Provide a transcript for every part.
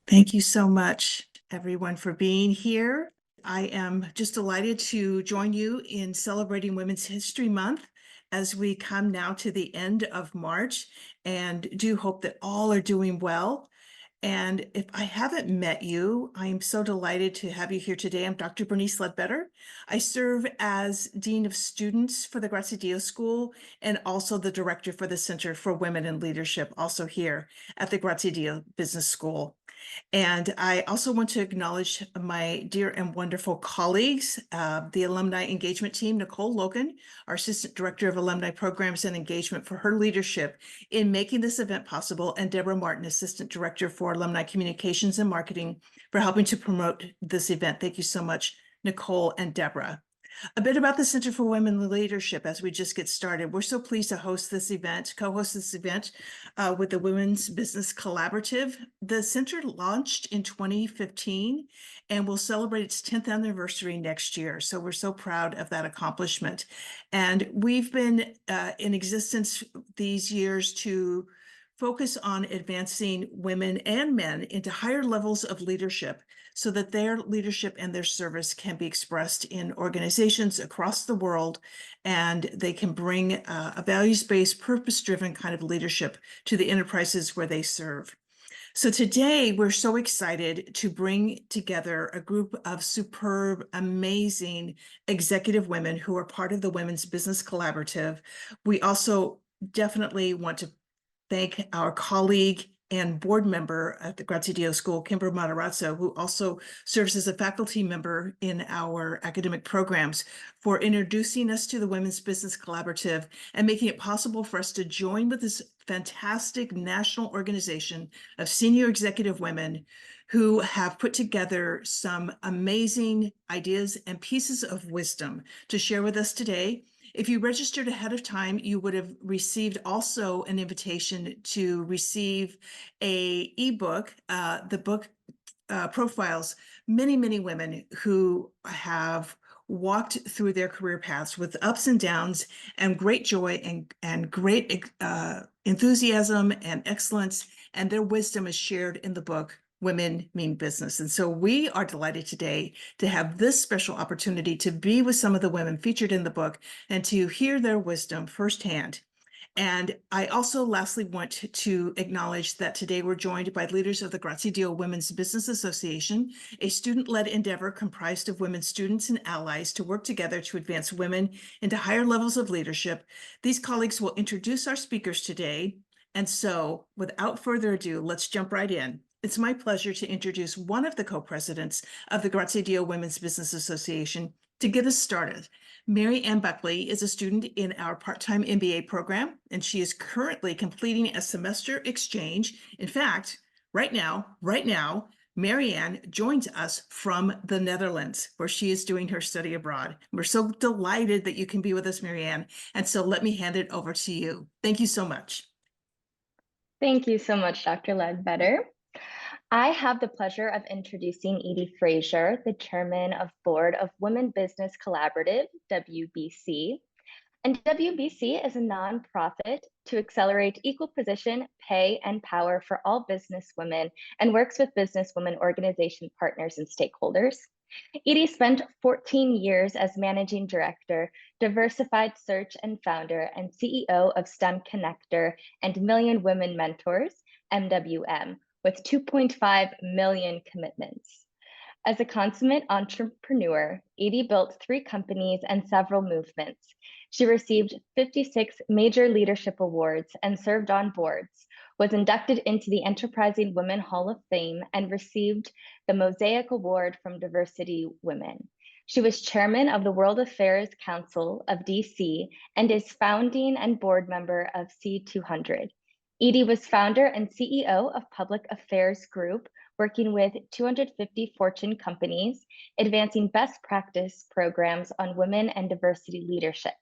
Thank you so much, everyone, for being here. I am just delighted to join you in celebrating Women's History Month as we come now to the end of March, and do hope that all are doing well. And if I haven't met you, I am so delighted to have you here today. I'm Dr. Bernice Ledbetter. I serve as Dean of Students for the Graziadio School and also the Director for the Center for Women in Leadership, also here at the Graziadio Business School. And I also want to acknowledge my dear and wonderful colleagues, the Alumni Engagement Team, Nicole Logan, our Assistant Director of Alumni Programs and Engagement, for her leadership in making this event possible, and Deborah Martin, Assistant Director for Alumni Communications and Marketing, for helping to promote this event. Thank you so much, Nicole and Deborah. A bit about the Center for Women in Leadership as we just get started. We're so pleased to host this event, co-host this event with the Women's Business Collaborative. The center launched in 2015 and will celebrate its 10th anniversary next year. So we're so proud of that accomplishment. And we've been in existence these years to focus on advancing women and men into higher levels of leadership so that their leadership and their service can be expressed in organizations across the world, and they can bring a values-based, purpose-driven kind of leadership to the enterprises where they serve. So today, we're so excited to bring together a group of superb, amazing executive women who are part of the Women's Business Collaborative. We also definitely want to thank our colleague and board member at the Graziadio School, Kimber Matarazzo, who also serves as a faculty member in our academic programs, for introducing us to the Women's Business Collaborative and making it possible for us to join with this fantastic national organization of senior executive women who have put together some amazing ideas and pieces of wisdom to share with us today. If you registered ahead of time, you would have received also an invitation to receive a ebook. The book profiles many, many women who have walked through their career paths with ups and downs and great joy and great enthusiasm and excellence, and their wisdom is shared in the book Women Mean Business. And so we are delighted today to have this special opportunity to be with some of the women featured in the book and to hear their wisdom firsthand. And I also lastly want to acknowledge that today we're joined by leaders of the Graziadio Women's Business Association, a student-led endeavor comprised of women students and allies to work together to advance women into higher levels of leadership. These colleagues will introduce our speakers today. And so without further ado, let's jump right in. It's my pleasure to introduce one of the co-presidents of the Graziadio Women's Business Association to get us started. Mary Ann Buckley is a student in our part-time MBA program, and she is currently completing a semester exchange. In fact, right now, Mary Ann joins us from the Netherlands, where she is doing her study abroad. We're so delighted that you can be with us, Mary Ann. And so let me hand it over to you. Thank you so much. Thank you so much, Dr. Ledbetter. I have the pleasure of introducing Edie Frazier, the Chairman of Board of Women Business Collaborative, WBC. And WBC is a nonprofit to accelerate equal position, pay, and power for all business women, and works with business women organization partners and stakeholders. Edie spent 14 years as Managing Director, Diversified Search and founder and CEO of STEM Connector and Million Women Mentors, MWM, with 2.5 million commitments. As a consummate entrepreneur, Edie built 3 companies and several movements. She received 56 major leadership awards and served on boards, was inducted into the Enterprising Women Hall of Fame, and received the Mosaic Award from Diversity Women. She was chairman of the World Affairs Council of DC and is founding and board member of C200. Edie was founder and CEO of Public Affairs Group, working with 250 Fortune companies, advancing best practice programs on women and diversity leadership.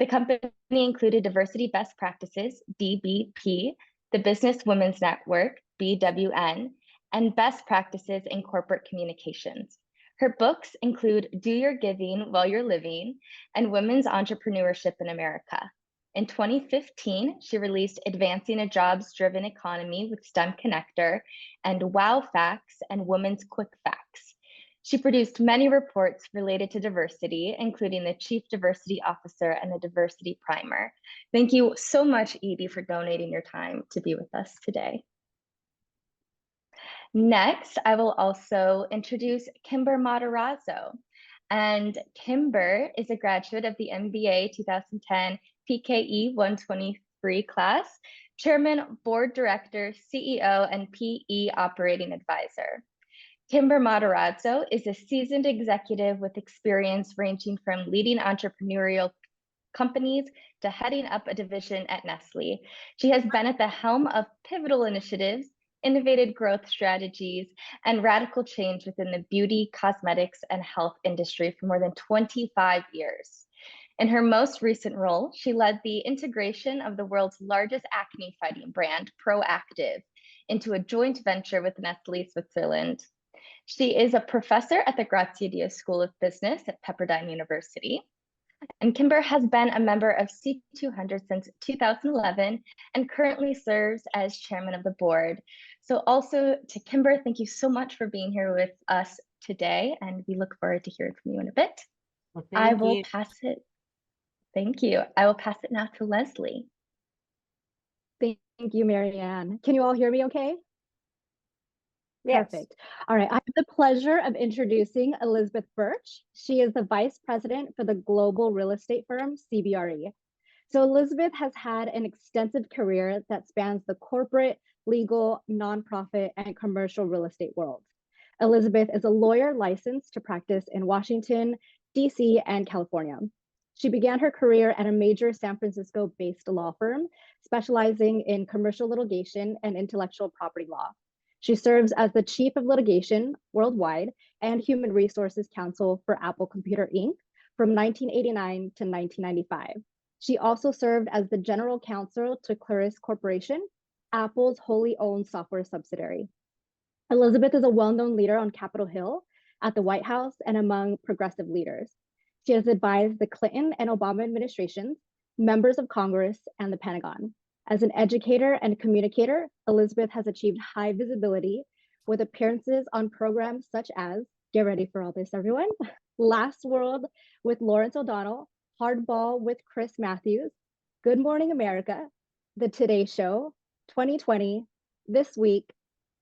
The company included Diversity Best Practices, DBP, the Business Women's Network, BWN, and Best Practices in Corporate Communications. Her books include Do Your Giving While You're Living and Women's Entrepreneurship in America. In 2015, she released Advancing a Jobs-Driven Economy with STEM Connector and Wow Facts and Women's Quick Facts. She produced many reports related to diversity, including the Chief Diversity Officer and the Diversity Primer. Thank you so much, Edie, for donating your time to be with us today. Next, I will also introduce Kimber Matarazzo. And Kimber is a graduate of the MBA 2010 PKE 123 class, Chairman, Board Director, CEO, and PE Operating Advisor. Kimber Matarazzo is a seasoned executive with experience ranging from leading entrepreneurial companies to heading up a division at Nestle. She has been at the helm of pivotal initiatives, innovative growth strategies, and radical change within the beauty, cosmetics, and health industry for more than 25 years. In her most recent role, she led the integration of the world's largest acne fighting brand, Proactive, into a joint venture with Nestle Switzerland. She is a professor at the Graziadio School of Business at Pepperdine University. And Kimber has been a member of C200 since 2011 and currently serves as chairman of the board. So also to Kimber, thank you so much for being here with us today, and we look forward to hearing from you in a bit. Well, I will pass it. Thank you. I will pass it now to Leslie. Thank you, Marianne. Can you all hear me okay? Yes. Perfect. All right, I have the pleasure of introducing Elizabeth Birch. She is the Vice President for the global real estate firm CBRE. So Elizabeth has had an extensive career that spans the corporate, legal, nonprofit, and commercial real estate world. Elizabeth is a lawyer licensed to practice in Washington, DC, and California. She began her career at a major San Francisco-based law firm, specializing in commercial litigation and intellectual property law. She serves as the Chief of Litigation worldwide and Human Resources Counsel for Apple Computer Inc. from 1989 to 1995. She also served as the General Counsel to Claris Corporation, Apple's wholly owned software subsidiary. Elizabeth is a well-known leader on Capitol Hill, at the White House, and among progressive leaders. She has advised the Clinton and Obama administrations, members of Congress, and the Pentagon. As an educator and communicator, Elizabeth has achieved high visibility with appearances on programs such as, get ready for all this, everyone, Last World with Lawrence O'Donnell, Hardball with Chris Matthews, Good Morning America, The Today Show, 2020, This Week,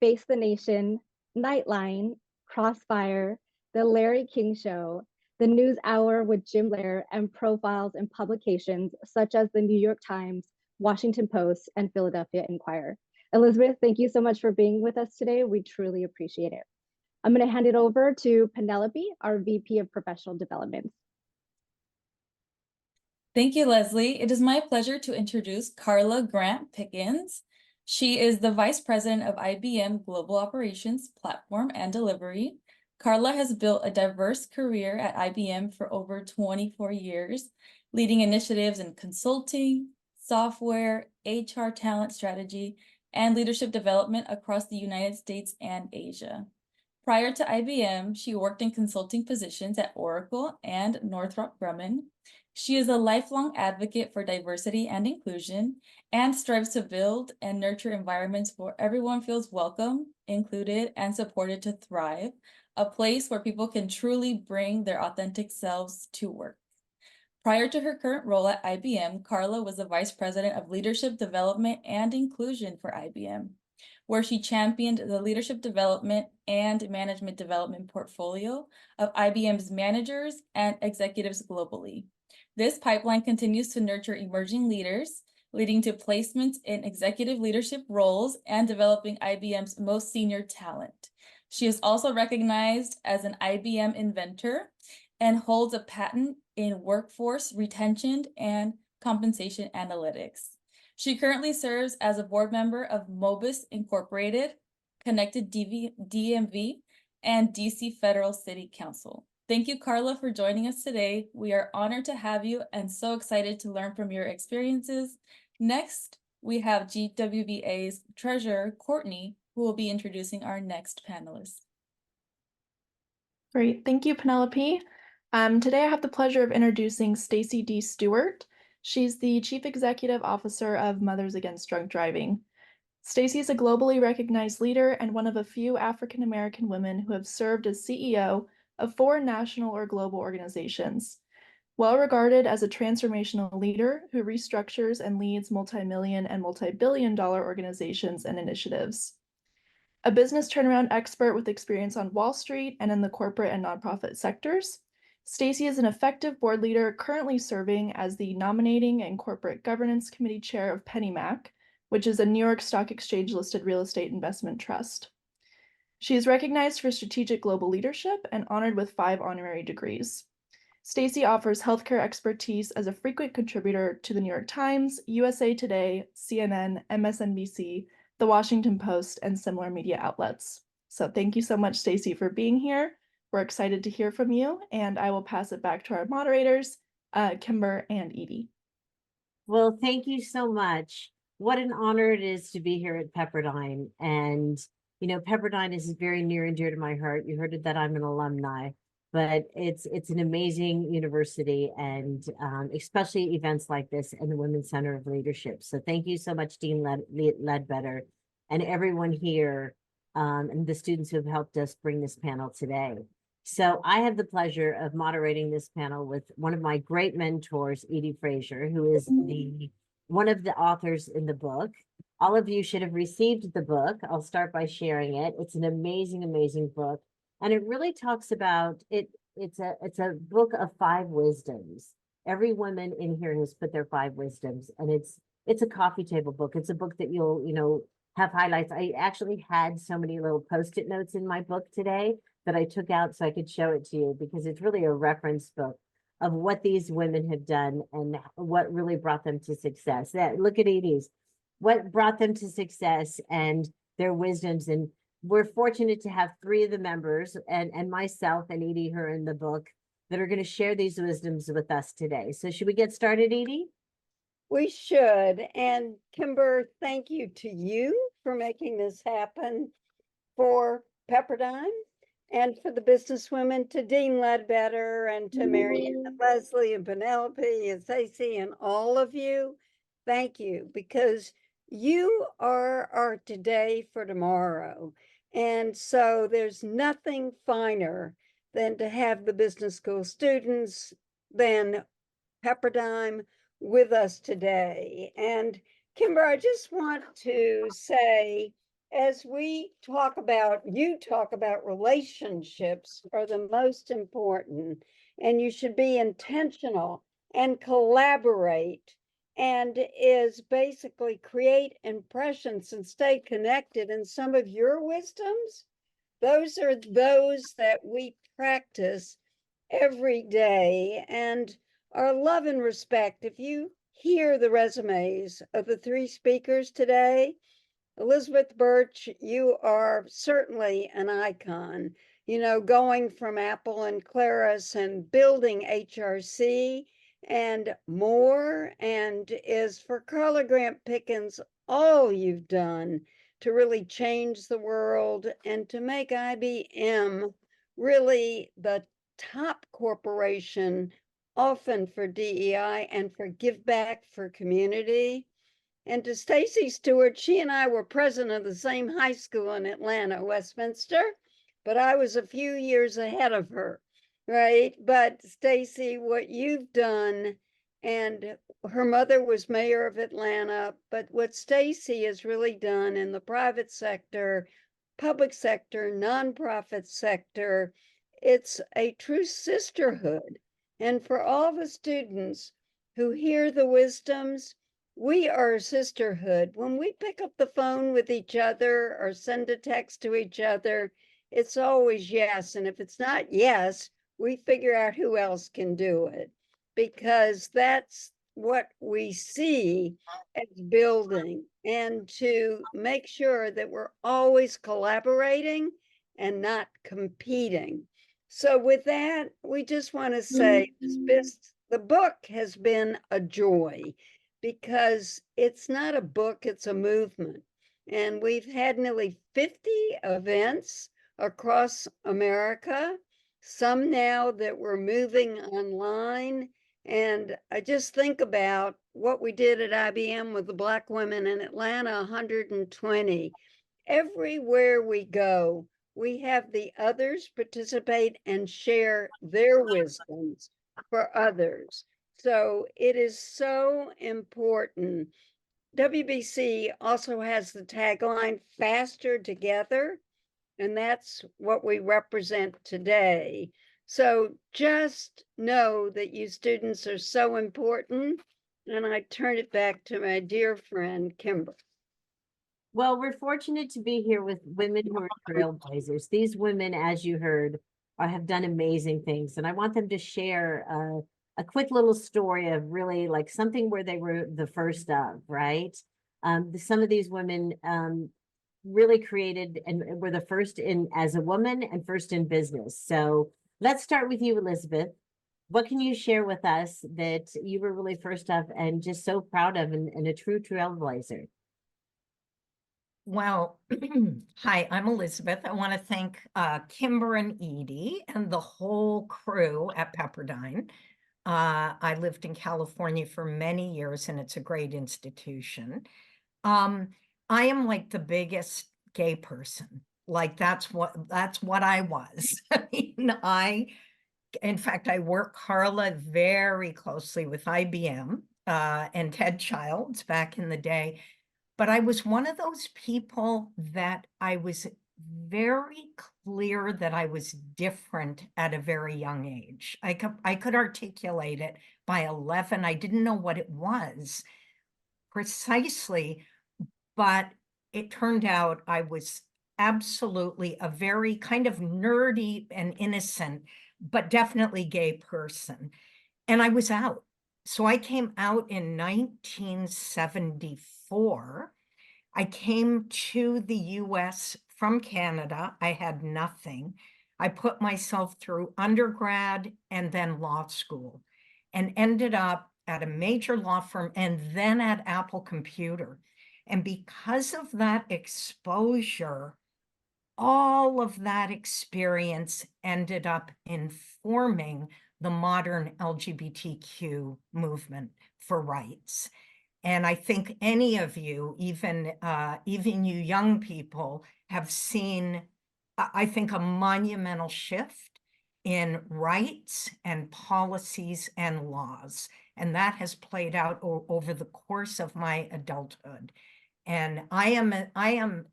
Face the Nation, Nightline, Crossfire, The Larry King Show, The News Hour with Jim Lehrer, and profiles in publications such as the New York Times, Washington Post, and Philadelphia Inquirer. Elizabeth, thank you so much for being with us today. We truly appreciate it. I'm going to hand it over to Penelope, our VP of Professional Development. Thank you, Leslie. It is my pleasure to introduce Carla Grant Pickens. She is the Vice President of IBM Global Operations, Platform, and Delivery. Carla has built a diverse career at IBM for over 24 years, leading initiatives in consulting, software, HR talent strategy, and leadership development across the United States and Asia. Prior to IBM, she worked in consulting positions at Oracle and Northrop Grumman. She is a lifelong advocate for diversity and inclusion and strives to build and nurture environments where everyone feels welcome, included, and supported to thrive, a place where people can truly bring their authentic selves to work. Prior to her current role at IBM, Carla was the Vice President of Leadership Development and Inclusion for IBM, where she championed the leadership development and management development portfolio of IBM's managers and executives globally. This pipeline continues to nurture emerging leaders, leading to placements in executive leadership roles and developing IBM's most senior talent. She is also recognized as an IBM inventor and holds a patent in workforce retention and compensation analytics. She currently serves as a board member of Mobis Incorporated, Connected DMV, and DC Federal City Council. Thank you, Carla, for joining us today. We are honored to have you and so excited to learn from your experiences. Next, we have GWBA's treasurer, Courtney, who will be introducing our next panelist. Great, thank you, Penelope. Today I have the pleasure of introducing Stacy D. Stewart. She's the Chief Executive Officer of Mothers Against Drunk Driving. Stacy is a globally recognized leader and one of a few African American women who have served as CEO of 4 national or global organizations. Well regarded as a transformational leader who restructures and leads multi-million and multi-billion-dollar organizations and initiatives. A business turnaround expert with experience on Wall Street and in the corporate and nonprofit sectors, Stacy is an effective board leader currently serving as the Nominating and Corporate Governance Committee Chair of PennyMac, which is a New York Stock Exchange listed real estate investment trust. She is recognized for strategic global leadership and honored with 5 honorary degrees. Stacy offers healthcare expertise as a frequent contributor to the New York Times, USA Today, CNN, MSNBC, The Washington Post, and similar media outlets. So thank you so much, Stacy, for being here. We're excited to hear from you, and I will pass it back to our moderators, Kimber and Edie. Well, thank you so much. What an honor it is to be here at Pepperdine. And, you know, Pepperdine is very near and dear to my heart. You heard that I'm an alumni, but it's an amazing university, and especially events like this and the Women's Center of Leadership. So thank you so much, Dean Ledbetter, and everyone here, and the students who have helped us bring this panel today. So I have the pleasure of moderating this panel with one of my great mentors, Edie Frazier, who is one of the authors in the book. All of you should have received the book. I'll start by sharing it. It's an amazing, amazing book. And it really talks about it. It's a book of 5 wisdoms. Every woman in here has put their 5 wisdoms, and it's a coffee table book. It's a book that you'll, have highlights. I actually had so many little Post-it notes in my book today that I took out so I could show it to you, because it's really a reference book of what these women have done and what really brought them to success. Look at Edie's, what brought them to success and their wisdoms. And we're fortunate to have 3 of the members and myself and Edie, who are in the book, that are going to share these wisdoms with us today. So should we get started, Edie? We should. And Kimber, thank you to you for making this happen for Pepperdine and for the businesswomen, to Dean Ledbetter and to Marianne and Leslie and Penelope and Stacey and all of you. Thank you, because you are our today for tomorrow. And so there's nothing finer than to have the business school students, than Pepperdine with us today. And Kimber, I just want to say, as you talk about relationships are the most important, and you should be intentional and collaborate, and is basically create impressions and stay connected. And some of your wisdoms, those are those that we practice every day. And our love and respect, if you hear the resumes of the 3 speakers today, Elizabeth Birch, you are certainly an icon, going from Apple and Claris and building HRC and more, and is for Carla Grant Pickens, all you've done to really change the world and to make IBM really the top corporation, often for DEI and for give back for community. And to Stacy Stewart, she and I were president of the same high school in Atlanta, Westminster, but I was a few years ahead of her, right? But Stacy, what you've done, and her mother was mayor of Atlanta, but what Stacy has really done in the private sector, public sector, nonprofit sector, it's a true sisterhood. And for all the students who hear the wisdoms, we are a sisterhood. When we pick up the phone with each other or send a text to each other, it's always yes. And if it's not yes, we figure out who else can do it, because that's what we see as building, and to make sure that we're always collaborating and not competing. So with that, we just want to say the book has been a joy, because it's not a book, it's a movement. And we've had nearly 50 events across America, some now that we're moving online. And I just think about what we did at IBM with the Black women in Atlanta, 120. Everywhere we go, we have the others participate and share their wisdoms for others. So it is so important. WBC also has the tagline, faster together, and that's what we represent today. So just know that you students are so important, and I turn it back to my dear friend, Kimber. Well, we're fortunate to be here with women who are trailblazers. These women, as you heard, have done amazing things. And I want them to share a quick little story of really like something where they were the first of, right? Some of these women really created and were the first in as a woman and first in business. So let's start with you, Elizabeth. What can you share with us that you were really first of and just so proud of and a true trailblazer? Well, hi, I'm Elizabeth. I want to thank Kimber and Edie and the whole crew at Pepperdine. I lived in California for many years, and it's a great institution. I am like the biggest gay person. Like that's what I was. In fact, I work Carla very closely with IBM and Ted Childs back in the day. But I was one of those people that I was very clear that I was different at a very young age. I could articulate it by 11. I didn't know what it was precisely, but it turned out I was absolutely a very kind of nerdy and innocent, but definitely gay person. And I was out. So I came out in 1974. I came to the US from Canada. I had nothing. I put myself through undergrad and then law school and ended up at a major law firm and then at Apple Computer. And because of that exposure, all of that experience ended up informing the modern LGBTQ movement for rights. And I think any of you, even you young people, have seen, I think, a monumental shift in rights and policies and laws. And that has played out over the course of my adulthood. And I am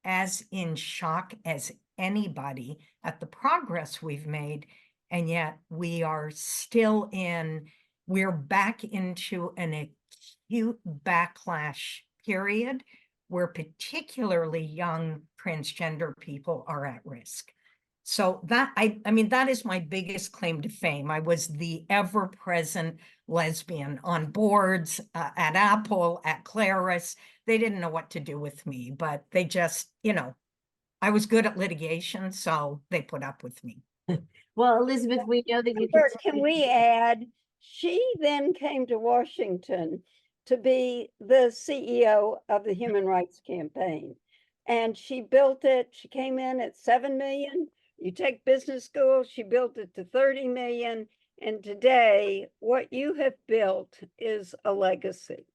as in shock as anybody at the progress we've made. And yet we're back into an acute backlash period where particularly young transgender people are at risk. So I mean, that is my biggest claim to fame. I was the ever-present lesbian on boards at Apple, at Claris. They didn't know what to do with me, but they just, I was good at litigation, so they put up with me. Well, Elizabeth, we know that you Can we add, she then came to Washington to be the CEO of the Human Rights Campaign. And she built it. She came in at 7 million. You take business school, she built it to 30 million. And today, what you have built is a legacy.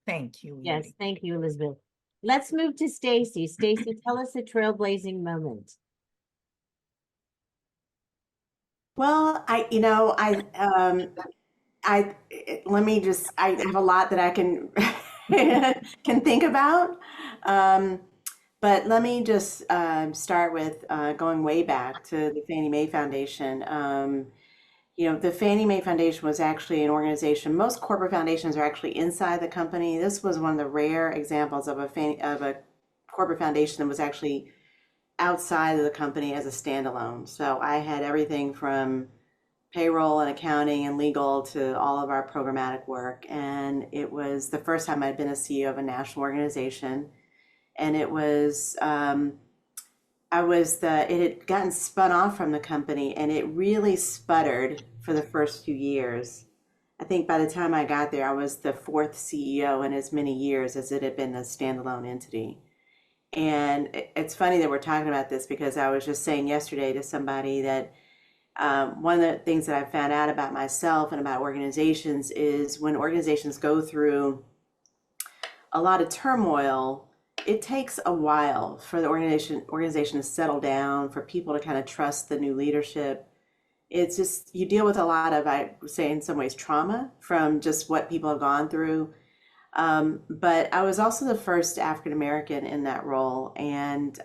Thank you. Yes, Edie. thank you, Elizabeth. Let's move to Stacy. Stacy, tell us a trailblazing moment. Well, let me just, I have a lot that I can can think about. But let me just start with going way back to the Fannie Mae Foundation. The Fannie Mae Foundation was actually an organization. Most corporate foundations are actually inside the company. This was one of the rare examples of a corporate foundation that was actually outside of the company as a standalone. So I had everything from payroll and accounting and legal to all of our programmatic work. And it was the first time I'd been a CEO of a national organization. And it was, it had gotten spun off from the company and it really sputtered for the first few years. I think by the time I got there, I was the fourth CEO in as many years as it had been a standalone entity. And it's funny that we're talking about this because I was just saying yesterday to somebody that one of the things that I found out about myself and about organizations is when organizations go through a lot of turmoil, it takes a while for the organization to settle down, for people to kind of trust the new leadership. It's just, you deal with a lot of, I would say in some ways, trauma from just what people have gone through. But I was also the first African American in that role. And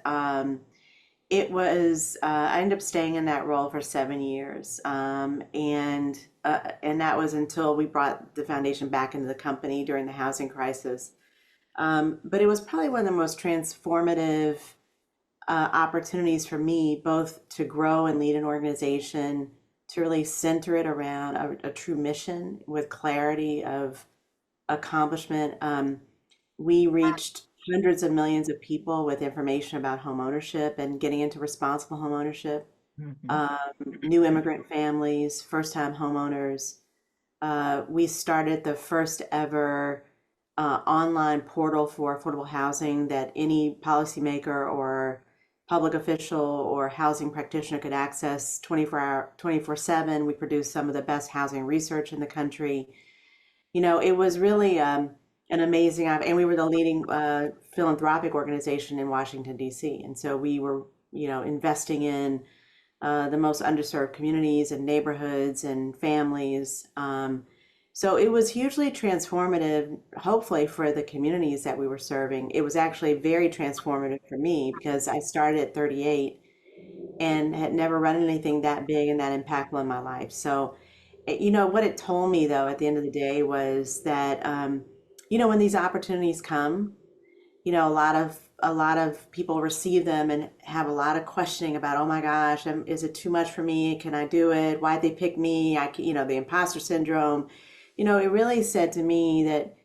it was, I ended up staying in that role for 7 years. And that was until we brought the foundation back into the company during the housing crisis. But it was probably one of the most transformative opportunities for me, both to grow and lead an organization, to really center it around a true mission with clarity of accomplishment. We reached hundreds of millions of people with information about home ownership and getting into responsible home ownership. New immigrant families, first-time homeowners. We started the first ever online portal for affordable housing that any policymaker or public official or housing practitioner could access 24/7. We produced some of the best housing research in the country. You know, it was really an amazing, and we were the leading philanthropic organization in Washington, D.C. And so we were, investing in the most underserved communities and neighborhoods and families. So it was hugely transformative, hopefully, for the communities that we were serving. It was actually very transformative for me because I started at 38 and had never run anything that big and that impactful in my life. So, what it told me, though, at the end of the day was that, when these opportunities come, a lot of people receive them and have a lot of questioning about, oh my gosh, is it too much for me? Can I do it? Why'd they pick me? The imposter syndrome. It really said to me that,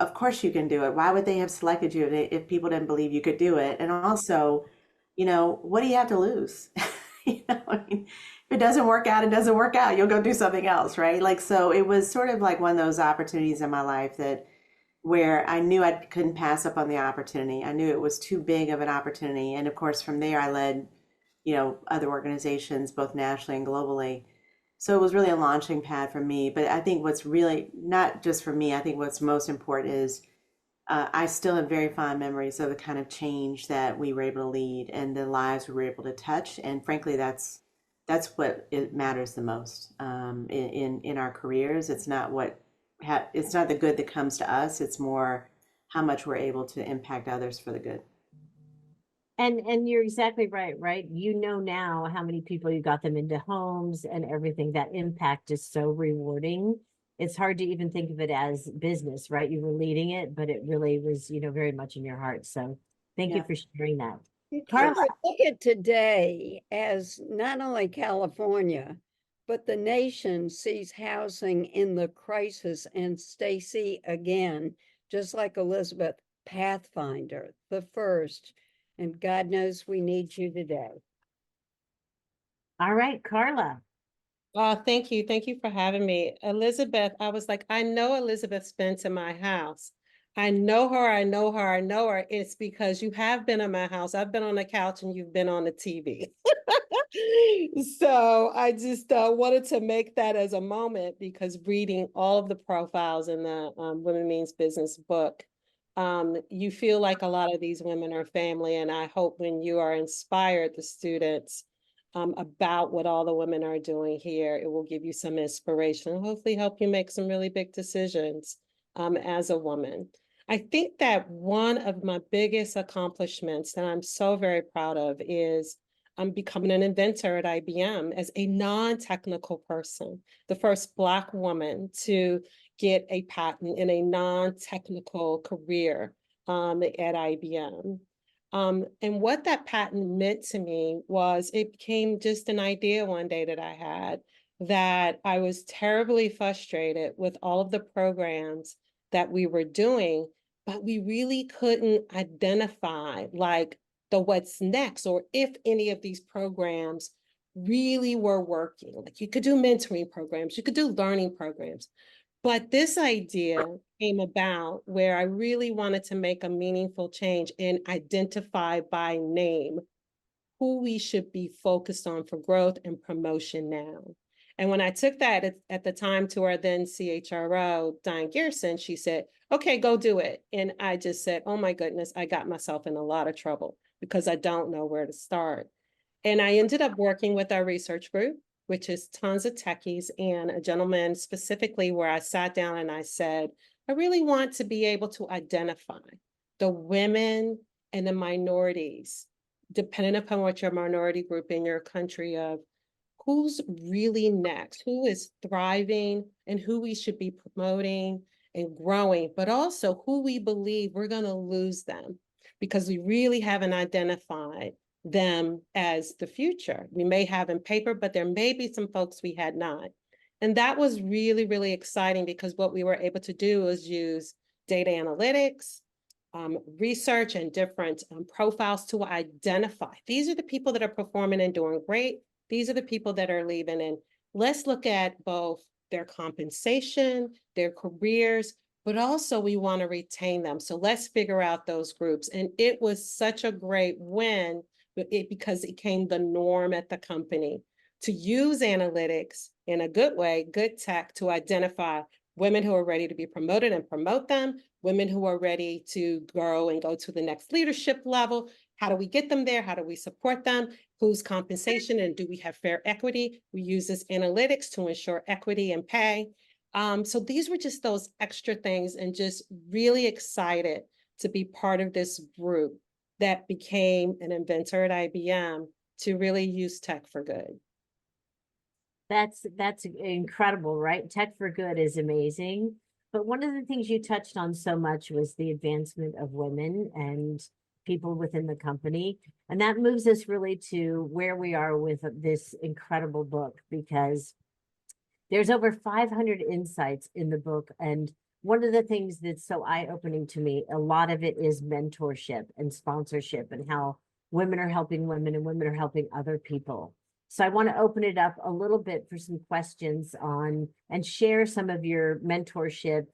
of course you can do it. Why would they have selected you if people didn't believe you could do it? And also, what do you have to lose? If it doesn't work out, it doesn't work out. You'll go do something else, right? So it was sort of like one of those opportunities in my life where I knew I couldn't pass up on the opportunity. I knew it was too big of an opportunity. And of course, from there, I led, other organizations, both nationally and globally. So it was really a launching pad for me. But I think what's really, not just for me, I think what's most important is I still have very fond memories of the kind of change that we were able to lead and the lives we were able to touch. And frankly, that's what it matters the most in our careers. It's not it's not the good that comes to us. It's more how much we're able to impact others for the good. And you're exactly right, right? Now how many people you got them into homes and everything. That impact is so rewarding. It's hard to even think of it as business, right? You were leading it, but it really was, very much in your heart. So thank you for sharing that. Carla, look at today as not only California, but the nation sees housing in the crisis. And Stacy, again, just like Elizabeth, Pathfinder, the first. And God knows we need you today. All right, Carla. Thank you. Thank you for having me. Elizabeth, I was like, I know Elizabeth Spence in my house. I know her, I know her, I know her. It's because you have been in my house. I've been on the couch and you've been on the TV. So I just wanted to make that as a moment because reading all of the profiles in the Women Means Business book, you feel like a lot of these women are family. And I hope when you are inspired, the students, about what all the women are doing here, it will give you some inspiration and hopefully help you make some really big decisions as a woman. I think that one of my biggest accomplishments that I'm so very proud of is becoming an inventor at IBM as a non-technical person, the first Black woman to get a patent in a non-technical career at IBM. And what that patent meant to me was it became just an idea one day that I had that I was terribly frustrated with all of the programs that we were doing, but we really couldn't identify like the what's next or if any of these programs really were working. Like you could do mentoring programs, you could do learning programs. But this idea came about where I really wanted to make a meaningful change and identify by name who we should be focused on for growth and promotion now. And when I took that at the time to our then CHRO, Diane Garrison, she said, okay, go do it. And I just said, oh my goodness, I got myself in a lot of trouble because I don't know where to start. And I ended up working with our research group, which is tons of techies, and a gentleman specifically where I sat down and I said, I really want to be able to identify the women and the minorities, depending upon what your minority group in your country of, who's really next, who is thriving, and who we should be promoting and growing, but also who we believe we're going to lose them because we really haven't identified them as the future. We may have in paper, but there may be some folks we had not. And that was really, really exciting because what we were able to do was use data analytics, research, and different profiles to identify. These are the people that are performing and doing great. These are the people that are leaving. And let's look at both their compensation, their careers, but also we want to retain them. So let's figure out those groups. And it was such a great win because it became the norm at the company to use analytics in a good way, good tech, to identify women who are ready to be promoted and promote them, women who are ready to grow and go to the next leadership level. How do we get them there? How do we support them? Whose compensation, and do we have fair equity? We use this analytics to ensure equity and pay. So these were just those extra things, and just really excited to be part of this group that became an inventor at IBM to really use tech for good. That's incredible, right? Tech for good is amazing. But one of the things you touched on so much was the advancement of women and people within the company. And that moves us really to where we are with this incredible book, because there's over 500 insights in the book. And one of the things that's so eye-opening to me, a lot of it is mentorship and sponsorship and how women are helping women and women are helping other people. So I want to open it up a little bit for some questions on and share some of your mentorship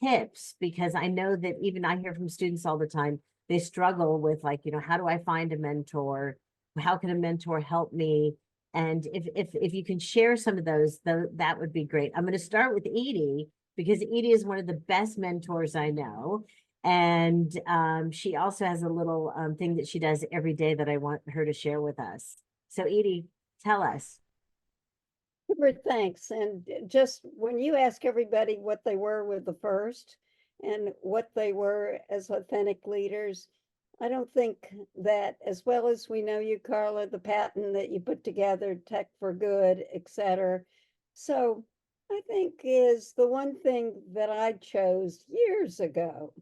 tips, because I know that even I hear from students all the time, they struggle with, like, you know, how do I find a mentor? How can a mentor help me? And if you can share some of those, that would be great. I'm going to start with Edie, because Edie is one of the best mentors I know. And she also has a little thing that she does every day that I want her to share with us. So Edie, tell us. Super thanks. And just when you ask everybody what they were with the first and what they were as authentic leaders, I don't think that, as well as we know you, Carla, the patent that you put together, Tech for Good, etc. So I think is the one thing that I chose years ago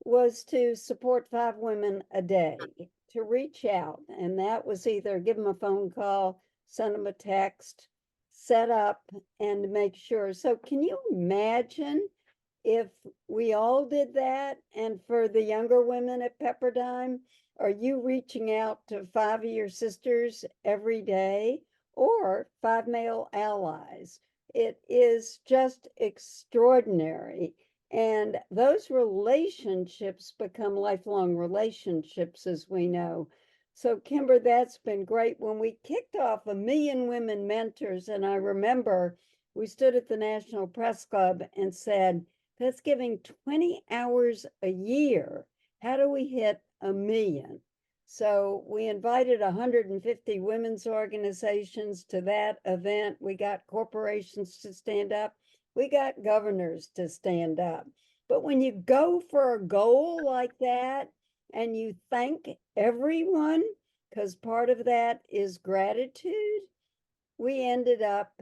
was to support 5 women a day, to reach out. And that was either give them a phone call, send them a text, set up, and make sure. So can you imagine if we all did that? And for the younger women at Pepperdine, are you reaching out to 5 of your sisters every day, or 5 male allies? It is just extraordinary. And those relationships become lifelong relationships, as we know. So Kimber, that's been great. When we kicked off 1 Million Women Mentors, and I remember we stood at the National Press Club and said, that's giving 20 hours a year. How do we hit 1 million? So we invited 150 women's organizations to that event. We got corporations to stand up. We got governors to stand up. But when you go for a goal like that and you thank everyone, because part of that is gratitude, we ended up,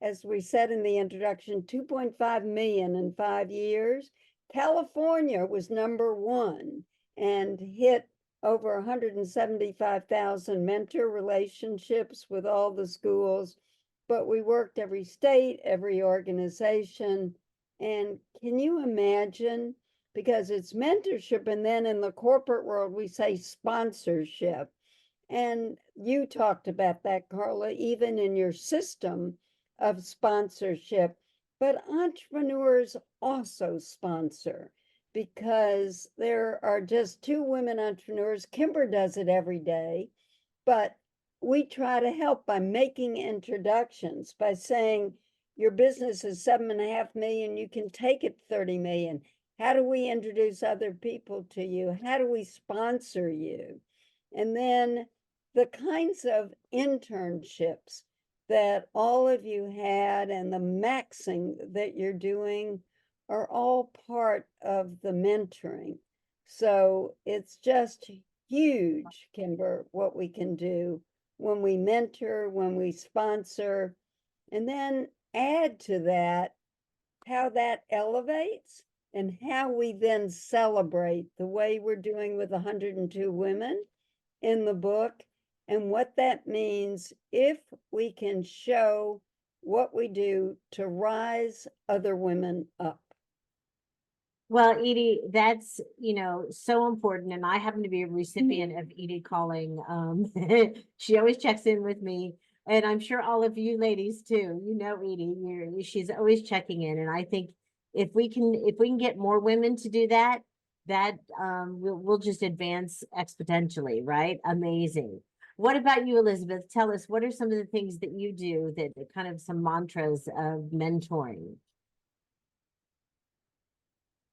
as we said in the introduction, 2.5 million in 5 years. California was #1 and hit over 175,000 mentor relationships with all the schools. But we worked every state, every organization. And can you imagine? Because it's mentorship, and then in the corporate world, we say sponsorship. And you talked about that, Carla, even in your system of sponsorship. But entrepreneurs also sponsor, because there are just 2 women entrepreneurs. Kimber does it every day. but we try to help by making introductions, by saying your business is 7.5 million, you can take it 30 million. How do we introduce other people to you? How do we sponsor you? And then the kinds of internships that all of you had and the maxing that you're doing are all part of the mentoring. So it's just huge, Kimber, what we can do when we mentor, when we sponsor, and then add to that how that elevates and how we then celebrate the way we're doing with 102 women in the book, and what that means if we can show what we do to rise other women up. Well, Edie, that's, so important. And I happen to be a recipient of Edie calling. She always checks in with me. And I'm sure all of you ladies too, Edie, she's always checking in. And I think if we can get more women to do that, we'll just advance exponentially, right? Amazing. What about you, Elizabeth? Tell us, what are some of the things that you do that are kind of some mantras of mentoring?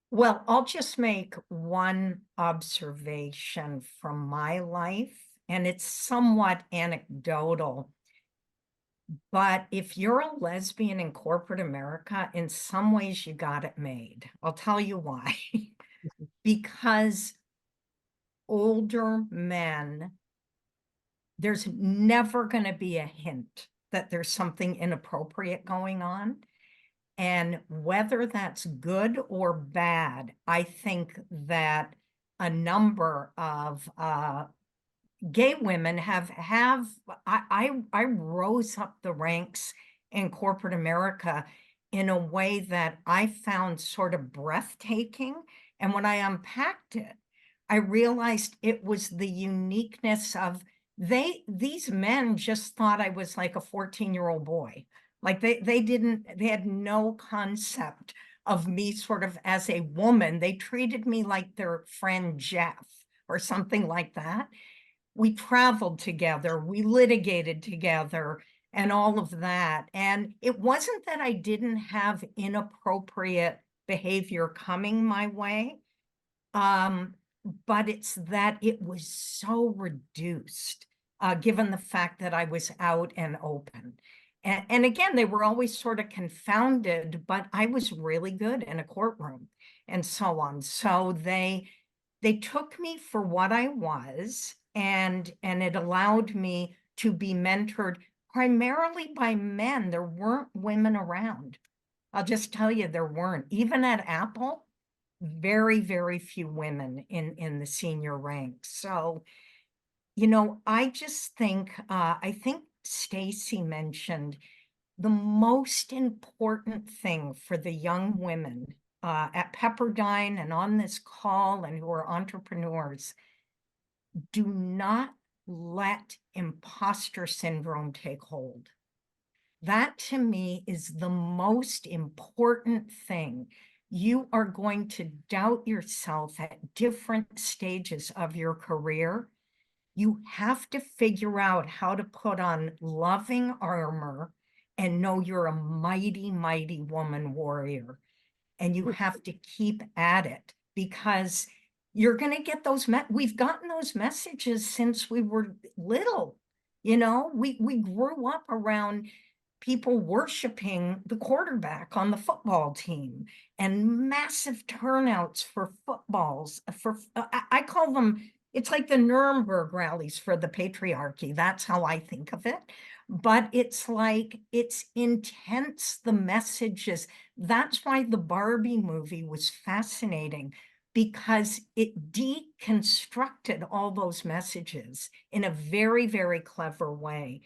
Well, I'll just make one observation from my life, and it's somewhat anecdotal. But if you're a lesbian in corporate America, in some ways you got it made. I'll tell you why. Because older men, there's never going to be a hint that there's something inappropriate going on. And whether that's good or bad, I think that a number of gay women I rose up the ranks in corporate America in a way that I found sort of breathtaking. And when I unpacked it, I realized it was the uniqueness of these men just thought I was like a 14-year-old boy. Like they had no concept of me sort of as a woman. They treated me like their friend Jeff or something like that. We traveled together, we litigated together and all of that. And it wasn't that I didn't have inappropriate behavior coming my way. But it's that it was so reduced, given the fact that I was out and open. And again, they were always sort of confounded, but I was really good in a courtroom and so on. So they took me for what I was, and it allowed me to be mentored primarily by men. There weren't women around. I'll just tell you, there weren't. Even at Apple, very, very few women in the senior ranks. So, I just think, I think Stacy mentioned the most important thing for the young women at Pepperdine and on this call and who are entrepreneurs: do not let imposter syndrome take hold. That to me is the most important thing. You are going to doubt yourself at different stages of your career. You have to figure out how to put on loving armor and know you're a mighty, mighty woman warrior. And you have to keep at it, because you're going to get those. We've gotten those messages since we were little. We grew up around people worshiping the quarterback on the football team and massive turnouts for footballs. I call them, it's like the Nuremberg rallies for the patriarchy. That's how I think of it. But it's like, it's intense, the messages. That's why the Barbie movie was fascinating, because it deconstructed all those messages in a very, very clever way.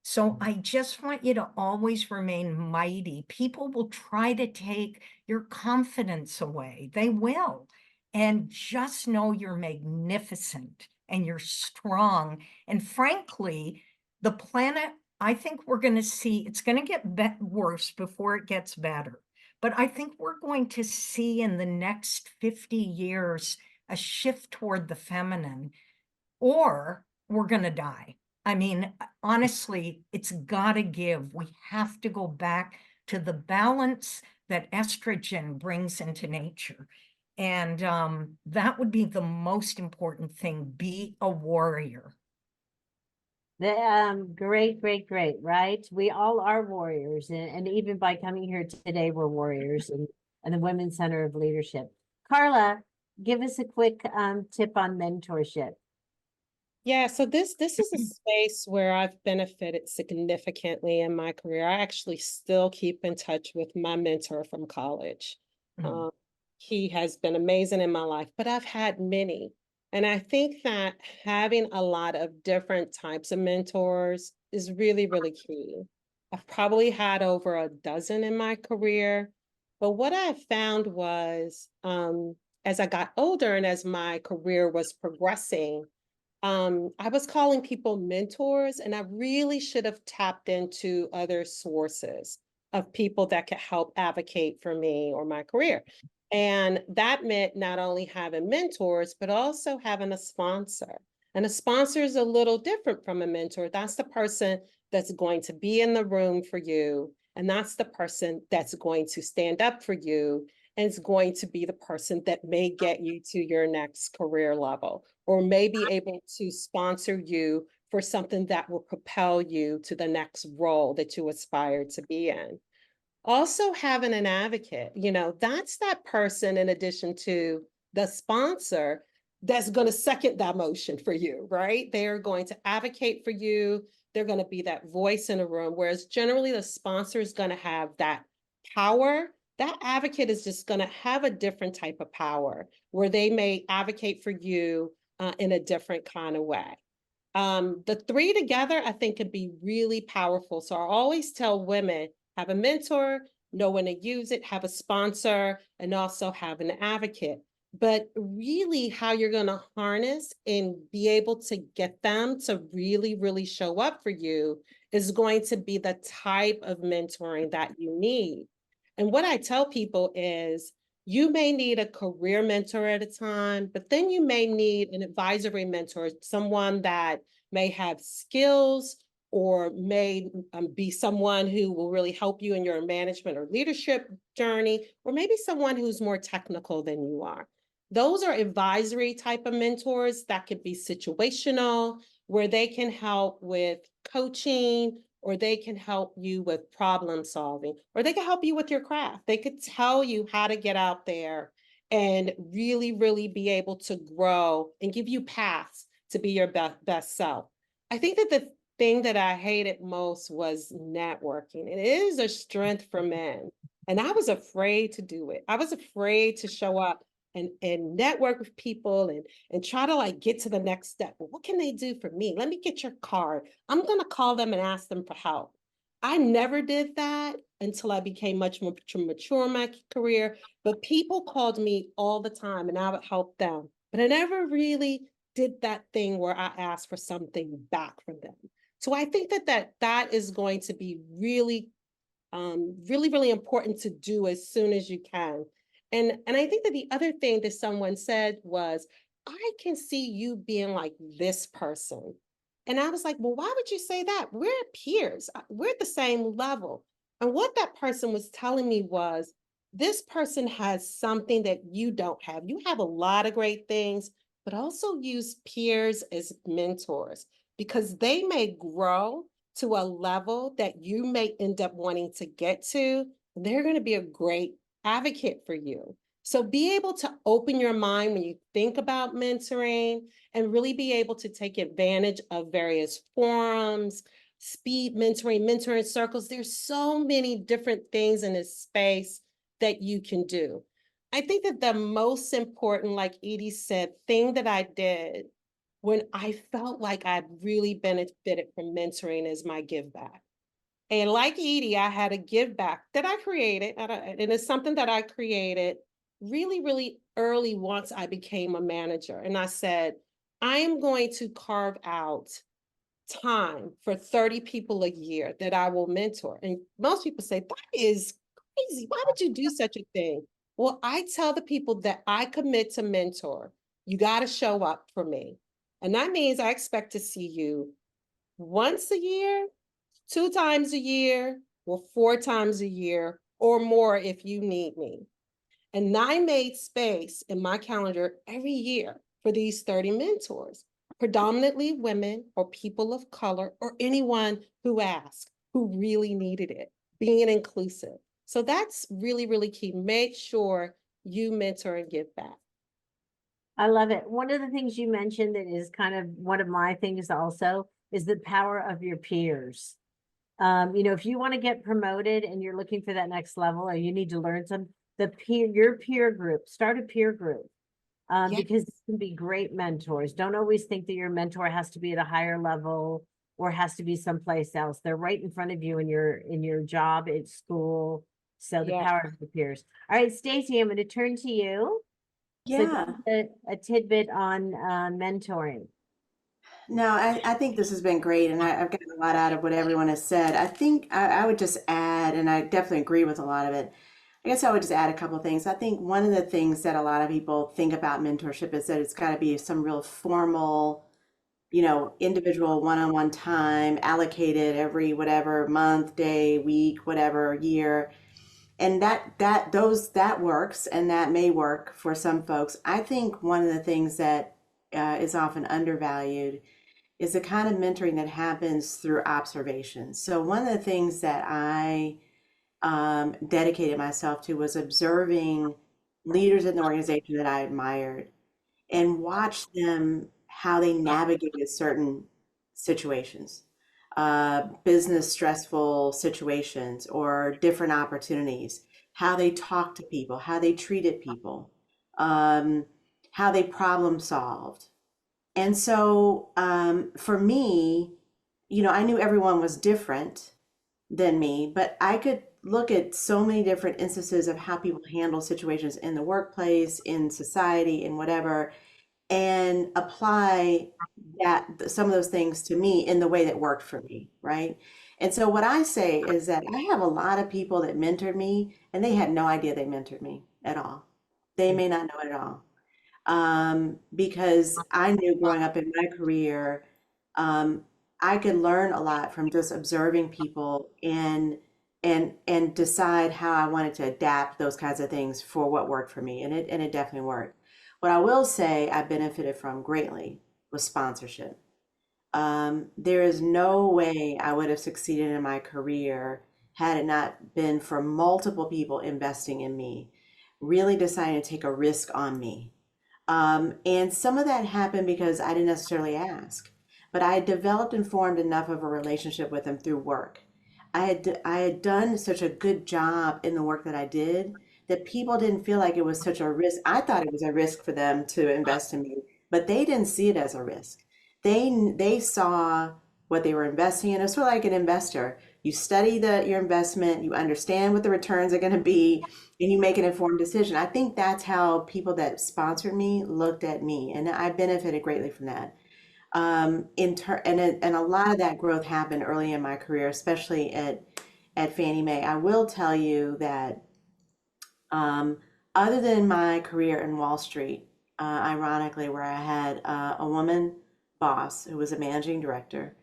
So I just want you to always remain mighty. People will try to take your confidence away. They will. And just know you're magnificent and you're strong. And frankly, the planet, I think we're going to see, it's going to get worse before it gets better. But I think we're going to see in the next 50 years a shift toward the feminine, or we're going to die. I mean, honestly, it's gotta give. We have to go back to the balance that estrogen brings into nature. And that would be the most important thing. Be a warrior. Great, great, great, right? We all are warriors, and even by coming here today, we're warriors and the Women's Center of Leadership. Carla, give us a quick tip on mentorship. Yeah, so this is a space where I've benefited significantly in my career. I actually still keep in touch with my mentor from college. Mhm. He has been amazing in my life, but I've had many. And I think that having a lot of different types of mentors is really, really key. I've probably had over a dozen in my career, but what I found was as I got older and as my career was progressing, I was calling people mentors, and I really should have tapped into other sources of people that could help advocate for me or my career. And that meant not only having mentors, but also having a sponsor. And a sponsor is a little different from a mentor. That's the person that's going to be in the room for you. And that's the person that's going to stand up for you and is going to be the person that may get you to your next career level or may be able to sponsor you for something that will propel you to the next role that you aspire to be in. Also having an advocate, that's that person in addition to the sponsor that's going to second that motion for you, right? They are going to advocate for you. They're going to be that voice in a room, whereas generally the sponsor is going to have that power. That advocate is just going to have a different type of power where they may advocate for you in a different kind of way. The three together, I think, could be really powerful. So I always tell women, have a mentor, know when to use it, have a sponsor, and also have an advocate. But really, how you're going to harness and be able to get them to really, really show up for you is going to be the type of mentoring that you need. And what I tell people is, you may need a career mentor at a time, but then you may need an advisory mentor, someone that may have skills or may be someone who will really help you in your management or leadership journey, or maybe someone who's more technical than you are. Those are advisory type of mentors that could be situational, where they can help with coaching, or they can help you with problem solving, or they can help you with your craft. They could tell you how to get out there and really, really be able to grow and give you paths to be your best self. I think that the thing that I hated most was networking. It is a strength for men. And I was afraid to do it. I was afraid to show up and network with people and try to like get to the next step. Well, what can they do for me? Let me get your card. I'm going to call them and ask them for help. I never did that until I became much more mature in my career. But people called me all the time and I would help them. But I never really did that thing where I asked for something back from them. So I think that is going to be really, really, really important to do as soon as you can. And I think that the other thing that someone said was, I can see you being like this person. And I was like, well, why would you say that? We're peers. We're at the same level. And what that person was telling me was, this person has something that you don't have. You have a lot of great things, but also use peers as mentors because they may grow to a level that you may end up wanting to get to. They're going to be a great advocate for you. So be able to open your mind when you think about mentoring and really be able to take advantage of various forums, speed mentoring circles. There's so many different things in this space that you can do. I think that the most important, like Edie said, thing that I did when I felt like I'd really benefited from mentoring is my give back. And like Edie, I had a give back that I created, and it's something that I created really, really early once I became a manager. And I said, I am going to carve out time for 30 people a year that I will mentor. And most people say, that is crazy. Why would you do such a thing? Well, I tell the people that I commit to mentor, you got to show up for me. And that means I expect to see you once a year, 2 times a year, or 4 times a year, or more if you need me. And I made space in my calendar every year for these 30 mentors, predominantly women or people of color or anyone who asked, who really needed it, being inclusive. So that's really, really key. Make sure you mentor and give back. I love it. One of the things you mentioned that is kind of one of my things also is the power of your peers. If you want to get promoted and you're looking for that next level or you need to learn your peer group, start a peer group. Because this can be great mentors. Don't always think that your mentor has to be at a higher level or has to be someplace else. They're right in front of you in your job at school. So the power of the peers. All right, Stacey, I'm going to turn to you. Yeah. So a tidbit on mentoring. No, I think this has been great, and I've gotten a lot out of what everyone has said. I think I would just add, and I definitely agree with a lot of it. I guess I would just add a couple of things. I think one of the things that a lot of people think about mentorship is that it's got to be some real formal, individual one-on-one time allocated every whatever month, day, week, whatever, year. And that works, and that may work for some folks. I think one of the things that is often undervalued is the kind of mentoring that happens through observation. So one of the things that I dedicated myself to was observing leaders in the organization that I admired and watch them how they navigated certain situations, business stressful situations or different opportunities, how they talked to people, how they treated people, how they problem solved. And so for me, I knew everyone was different than me, but I could look at so many different instances of how people handle situations in the workplace, in society, in whatever, and apply some of those things to me in the way that worked for me, right? And so what I say is that I have a lot of people that mentored me, and they had no idea they mentored me at all. They may not know it at all. Because I knew growing up in my career, I could learn a lot from just observing people and decide how I wanted to adapt those kinds of things for what worked for me, and it definitely worked. What I will say I benefited from greatly was sponsorship. There is no way I would have succeeded in my career had it not been for multiple people investing in me, really deciding to take a risk on me. And some of that happened because I didn't necessarily ask, but I had developed and formed enough of a relationship with them through work. I had done such a good job in the work that I did that people didn't feel like it was such a risk. I thought it was a risk for them to invest in me, but they didn't see it as a risk. They saw what they were investing in. It's sort of like an investor. You study your investment, you understand what the returns are going to be, and you make an informed decision. I think that's how people that sponsored me looked at me, and I benefited greatly from that. And a lot of that growth happened early in my career, especially at Fannie Mae. I will tell you that other than my career in Wall Street, ironically, where I had a woman boss who was a managing director,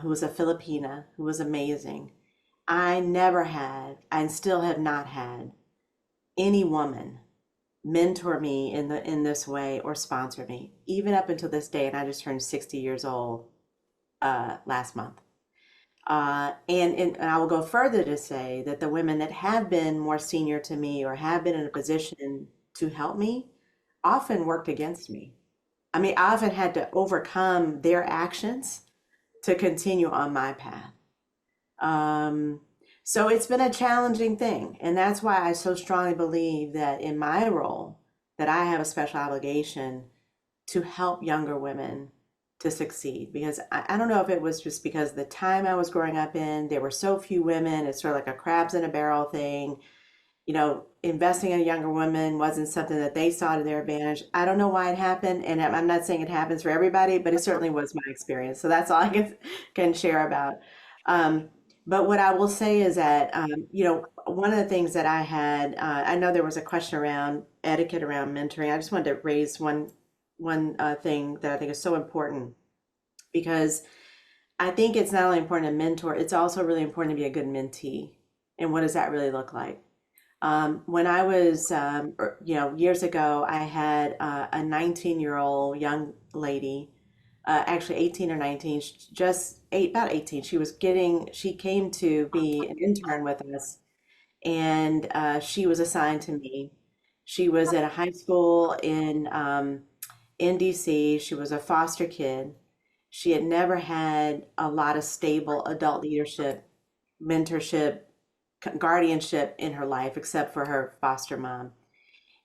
who was a Filipina, who was amazing. I never had, and still have not had, any woman mentor me in this way or sponsor me, even up until this day. And I just turned 60 years old last month. And I will go further to say that the women that have been more senior to me or have been in a position to help me often worked against me. I mean, I often had to overcome their actions to continue on my path. So it's been a challenging thing. And that's why I so strongly believe that in my role, that I have a special obligation to help younger women to succeed. Because I don't know if it was just because the time I was growing up in, there were so few women. It's sort of like a crabs in a barrel thing. Investing in a younger woman wasn't something that they saw to their advantage. I don't know why it happened, and I'm not saying it happens for everybody, but it certainly was my experience. So that's all I can share about. But what I will say is that, one of the things that I had, I know there was a question around etiquette around mentoring. I just wanted to raise one thing that I think is so important, because I think it's not only important to mentor, it's also really important to be a good mentee. And what does that really look like? When I was, years ago, I had a 19-year-old young lady, actually 18 or 19, about 18. She came to be an intern with us, and she was assigned to me. She was at a high school in DC. She was a foster kid. She had never had a lot of stable adult leadership, mentorship, guardianship in her life, except for her foster mom.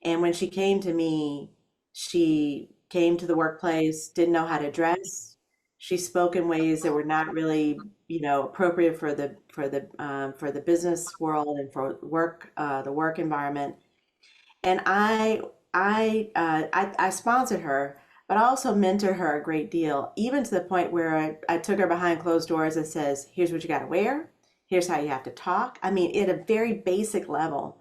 And when she came to me, she came to the workplace, didn't know how to dress. She spoke in ways that were not really, appropriate for the business world and for the work environment. And I sponsored her, but I also mentored her a great deal, even to the point where I took her behind closed doors and says, here's what you got to wear. Here's how you have to talk. I mean, at a very basic level,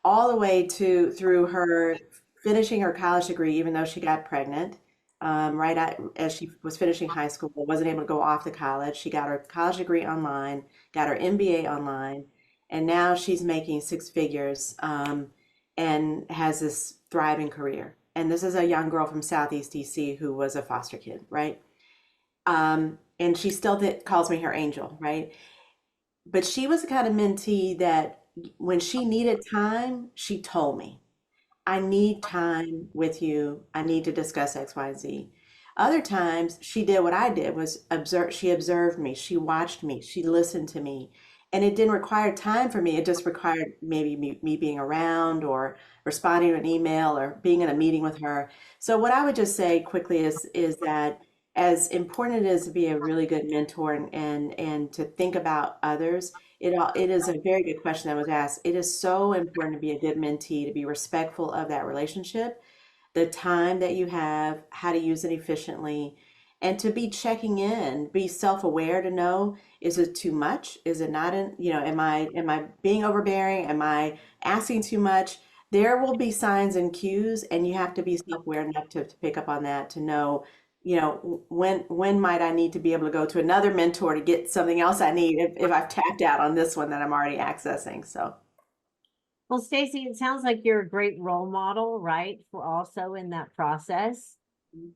all the way through her finishing her college degree, even though she got pregnant, as she was finishing high school, but wasn't able to go off to college. She got her college degree online, got her MBA online, and now she's making six figures, and has this thriving career. And this is a young girl from Southeast DC who was a foster kid, right? And she still calls me her angel, right? But she was the kind of mentee that when she needed time, she told me, I need time with you. I need to discuss X, Y, and Z. Other times she did what I did, was observe. She observed me. She watched me. She listened to me. And it didn't require time for me. It just required maybe me being around or responding to an email or being in a meeting with her. So what I would just say quickly is that as important it is to be a really good mentor and to think about others, it is a very good question that was asked. It is so important to be a good mentee, to be respectful of that relationship, the time that you have, how to use it efficiently, and to be checking in, be self-aware to know, is it too much? Is it not am I being overbearing? Am I asking too much? There will be signs and cues, and you have to be self-aware enough to pick up on that, to know, when might I need to be able to go to another mentor to get something else I need if I've tapped out on this one that I'm already accessing. So. Well, Stacy, it sounds like you're a great role model, right? For also in that process,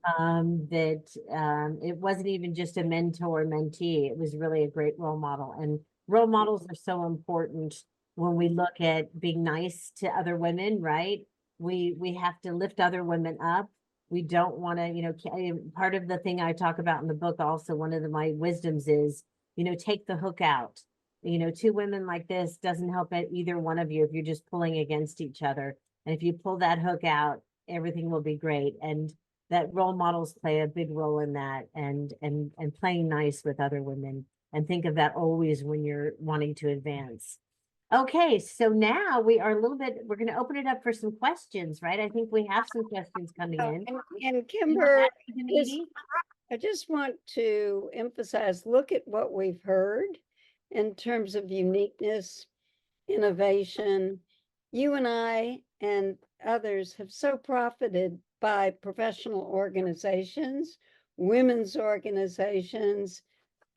it wasn't even just a mentor mentee. It was really a great role model. And role models are so important when we look at being nice to other women, right? We have to lift other women up. We don't want to, part of the thing I talk about in the book also, one of my wisdoms is, take the hook out. Two women like this doesn't help either one of you if you're just pulling against each other. And if you pull that hook out, everything will be great. And that role models play a big role in that, and playing nice with other women. And think of that always when you're wanting to advance. Okay, so now we're going to open it up for some questions, right? I think we have some questions coming in. And Kimber, Edie? I just want to emphasize, look at what we've heard in terms of uniqueness, innovation. You and I and others have so profited by professional organizations, women's organizations,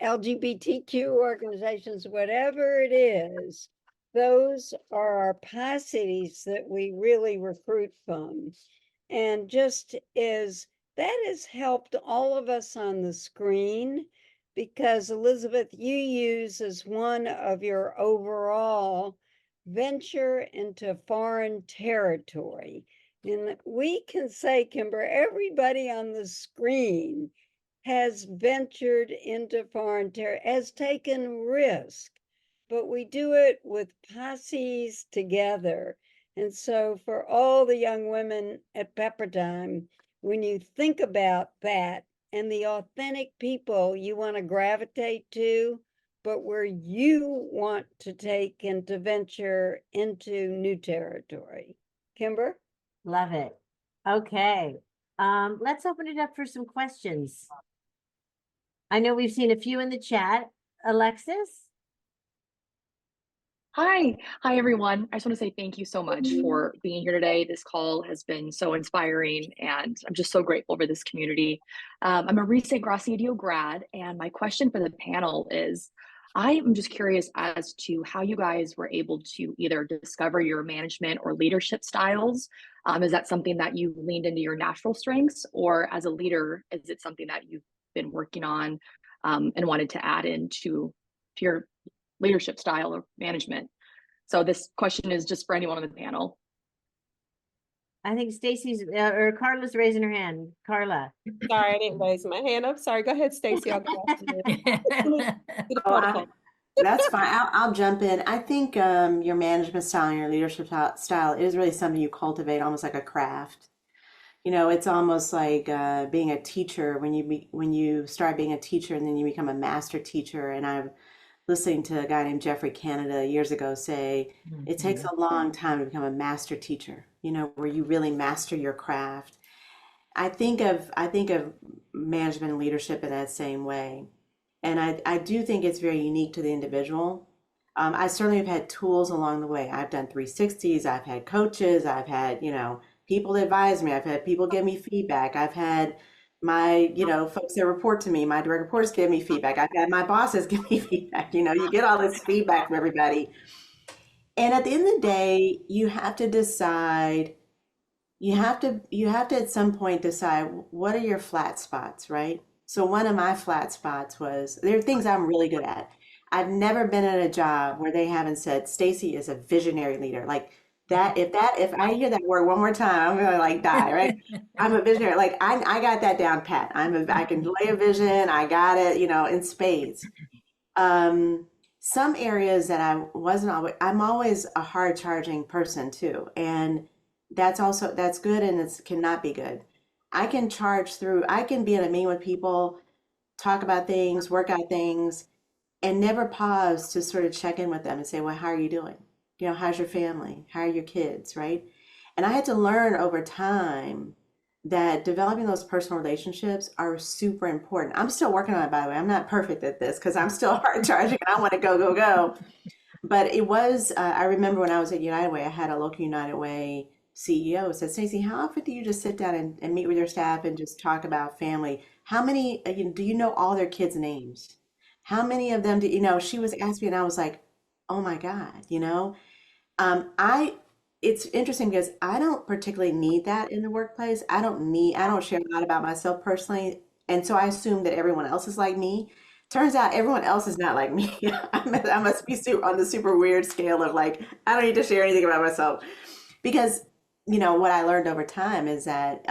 LGBTQ organizations, whatever it is. Those are our posses that we really recruit from. And just as that has helped all of us on the screen, because Elizabeth, you use as one of your overall venture into foreign territory. And we can say, Kimber, everybody on the screen has ventured into foreign territory, has taken risk, but we do it with posses together. And so for all the young women at Pepperdine, when you think about that and the authentic people you want to gravitate to, but where you want to take and to venture into new territory. Kimber? Love it. Okay. Let's open it up for some questions. I know we've seen a few in the chat. Alexis? Hi everyone. I just want to say thank you so much for being here today. This call has been so inspiring and I'm just so grateful for this community. I'm a recent Graziadio grad and my question for the panel is, I am just curious as to how you guys were able to either discover your management or leadership styles. Is that something that you leaned into your natural strengths, or as a leader, is it something that you've been working on and wanted to add into your leadership style or management? So this question is just for anyone on the panel. I think Stacy's or Carla's raising her hand. Carla. Sorry, I didn't raise my hand. I'm sorry. Go ahead, Stacy. I'll go after you. That's fine. I'll jump in. I think your management style and your leadership style is really something you cultivate almost like a craft. You know, it's almost like being a teacher when you start being a teacher and then you become a master teacher. And I'm listening to a guy named Jeffrey Canada years ago say, it takes a long time to become a master teacher, you know, where you really master your craft. I think of management and leadership in that same way. And I do think it's very unique to the individual. I certainly have had tools along the way. I've done 360s, I've had coaches, I've had, you know, people advise me, I've had people give me feedback, I've had my, you know, folks that report to me, my direct reports give me feedback, I've had my bosses give me feedback, you know, you get all this feedback from everybody. And at the end of the day, you have to decide, you have to at some point decide what are your flat spots, right? So one of my flat spots was, there are things I'm really good at. I've never been at a job where they haven't said, Stacy is a visionary leader. Like that, if I hear that word one more time, I'm gonna like die, right? I'm a visionary. Like I got that down pat. I can lay a vision. I got it, you know, in spades. Some areas that I wasn't always, I'm always a hard charging person too. And that's good and it cannot be good. I can charge through, I can be in a meeting with people, talk about things, work out things, and never pause to sort of check in with them and say, well, how are you doing? You know, how's your family? How are your kids, right? And I had to learn over time that developing those personal relationships are super important. I'm still working on it, by the way. I'm not perfect at this because I'm still hard charging and I want to go, go, go. But it was, I remember when I was at United Way, I had a local United Way CEO said, Stacey, how often do you just sit down and meet with your staff and just talk about family? How many, do you know all their kids' names? How many of them do you know? She was asking me and I was like, oh my God, you know? It's interesting because I don't particularly need that in the workplace. I don't share a lot about myself personally. And so I assume that everyone else is like me. Turns out everyone else is not like me. I must be on the super weird scale of like, I don't need to share anything about myself. Because, you know, what I learned over time is that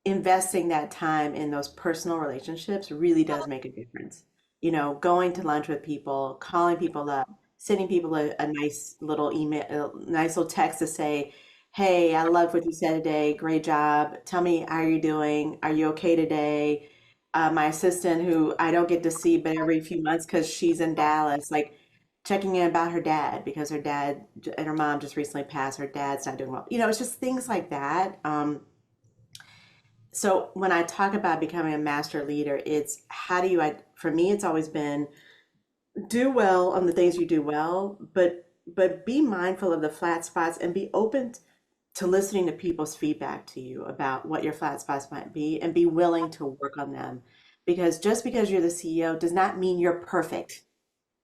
investing that time in those personal relationships really does make a difference. You know, going to lunch with people, calling people up, sending people a nice little email, a nice little text to say, hey, I love what you said today. Great job. Tell me how you're doing. Are you okay today? My assistant, who I don't get to see but every few months because she's in Dallas, like checking in about her dad because her dad and her mom just recently passed. Her dad's not doing well. You know, it's just things like that. So when I talk about becoming a master leader, it's how do you, for me, it's always been do well on the things you do well, but be mindful of the flat spots and be open to listening to people's feedback to you about what your flat spots might be and be willing to work on them. Because just because you're the CEO does not mean you're perfect.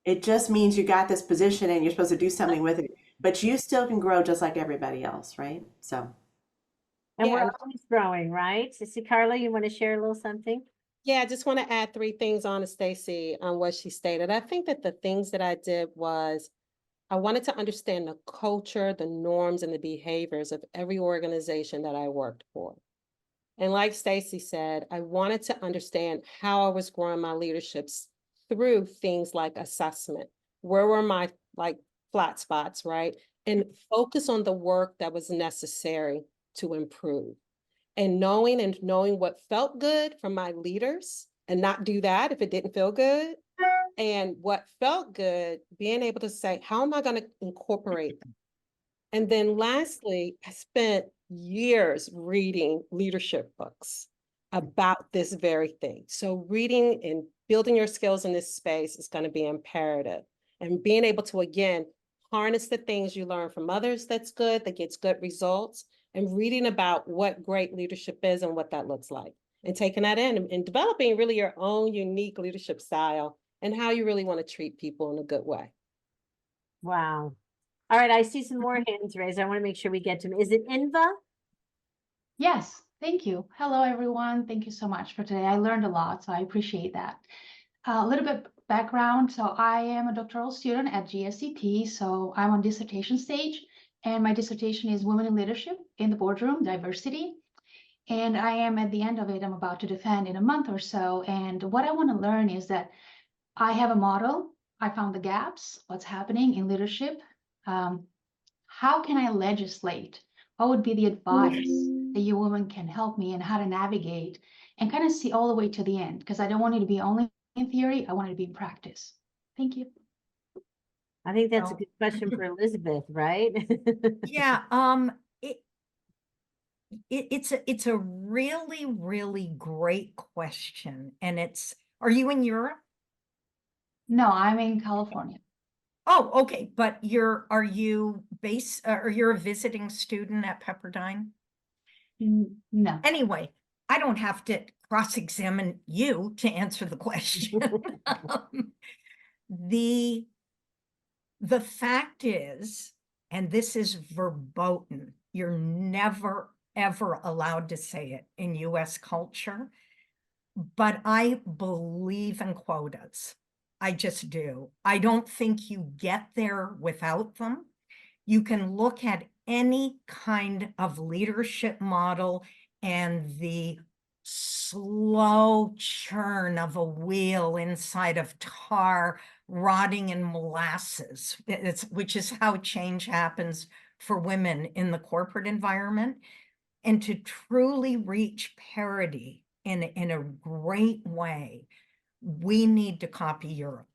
It just means you got this position and you're supposed to do something with it, but you still can grow just like everybody else, right? So. And Yeah, we're always growing, right? So, Carla, you want to share a little something? Yeah, I just want to add 3 things on to Stacy on what she stated. I think that the things that I did was I wanted to understand the culture, the norms, and the behaviors of every organization that I worked for. And like Stacy said, I wanted to understand how I was growing my leaderships through things like assessment. Where were my like flat spots, right? And focus on the work that was necessary to improve. And knowing what felt good from my leaders and not do that if it didn't feel good. And what felt good, being able to say, how am I going to incorporate that? And then lastly, I spent years reading leadership books about this very thing. So reading and building your skills in this space is going to be imperative. And being able to, again, harness the things you learn from others that's good, that gets good results, and reading about what great leadership is and what that looks like, and taking that in and developing really your own unique leadership style and how you really want to treat people in a good way. Wow. All right, I see some more hands raised. I want to make sure we get to them. Is it Inva? Yes, thank you. Hello, everyone. Thank you so much for today. I learned a lot, so I appreciate that. A little bit background. So I am a doctoral student at GSCT, so I'm on dissertation stage, and my dissertation is Women in Leadership in the Boardroom, Diversity. And I am at the end of it. I'm about to defend in a month or so. And what I want to learn is that I have a model. I found the gaps, what's happening in leadership. How can I legislate? What would be the advice that you women can help me and how to navigate and kind of see all the way to the end? Because I don't want it to be only in theory, I want it to be in practice. Thank you. I think that's a good question for Elizabeth, right? Yeah, it's a really, really great question. And are you in Europe? No, I'm in California. Oh, okay. But are you you're a visiting student at Pepperdine? No. Anyway, I don't have to cross-examine you to answer the question. The fact is, and this is verboten, you're never, ever allowed to say it in US culture, but I believe in quotas. I just do. I don't think you get there without them. You can look at any kind of leadership model and the slow churn of a wheel inside of tar rotting in molasses, which is how change happens for women in the corporate environment. And to truly reach parity in a great way, we need to copy Europe.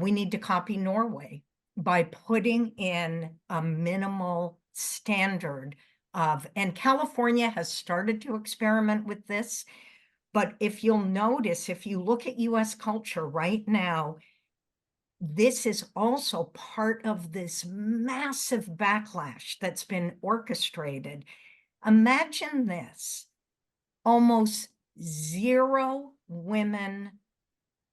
We need to copy Norway by putting in a minimal standard and California has started to experiment with this. But if you'll notice, if you look at US culture right now, this is also part of this massive backlash that's been orchestrated. Imagine this, almost zero women,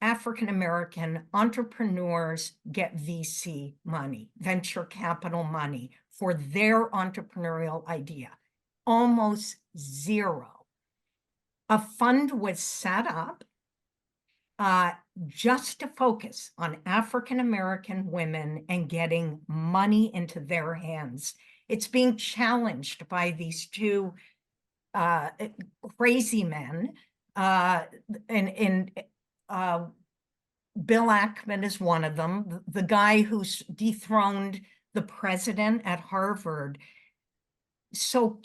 African-American entrepreneurs get VC money, venture capital money for their entrepreneurial idea. Almost zero. A fund was set up just to focus on African-American women and getting money into their hands. It's being challenged by these two crazy men, Bill Acumen is one of them, the guy who's dethroned the president at Harvard. So,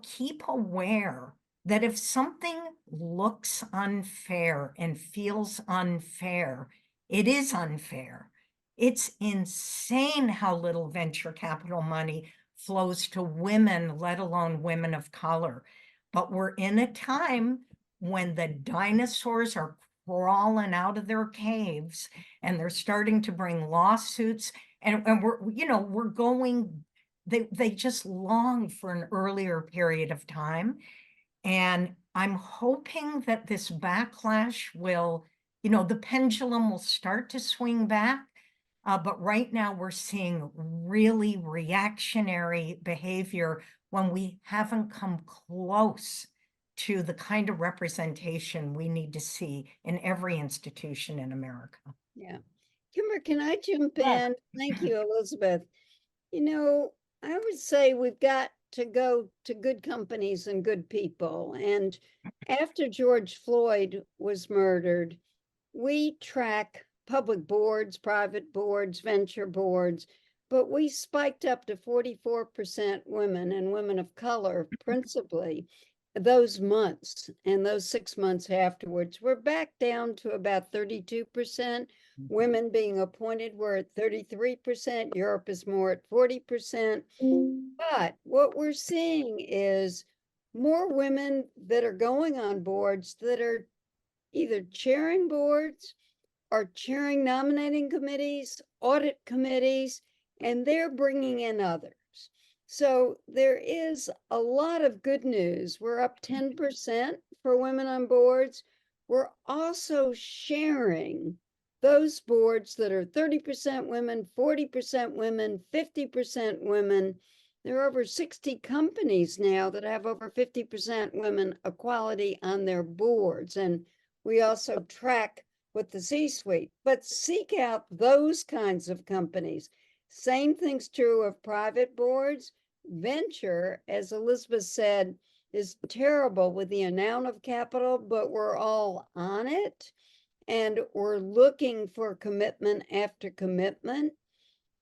keep aware that if something looks unfair and feels unfair, it is unfair. It's insane how little venture capital money flows to women, let alone women of color. But we're in a time when the dinosaurs are crawling out of their caves and they're starting to bring lawsuits, and we're going, they just long for an earlier period of time. And I'm hoping that this backlash will, the pendulum will start to swing back. But right now we're seeing really reactionary behavior when we haven't come close to the kind of representation we need to see in every institution in America. Yeah. Kimber, can I jump in? Thank you, Elizabeth. I would say we've got to go to good companies and good people. And after George Floyd was murdered, we track public boards, private boards, venture boards, but we spiked up to 44% women and women of color, principally those months, and those 6 months afterwards. We're back down to about 32%. Women being appointed, we're at 33%. Europe is more at 40%. But what we're seeing is more women that are going on boards that are either chairing boards or chairing nominating committees, audit committees, and they're bringing in others. So there is a lot of good news. We're up 10% for women on boards. We're also sharing those boards that are 30% women, 40% women, 50% women. There are over 60 companies now that have over 50% women equality on their boards. And we also track with the C-suite, but seek out those kinds of companies. Same thing's true of private boards. Venture, as Elizabeth said, is terrible with the amount of capital, but we're all on it. And we're looking for commitment after commitment.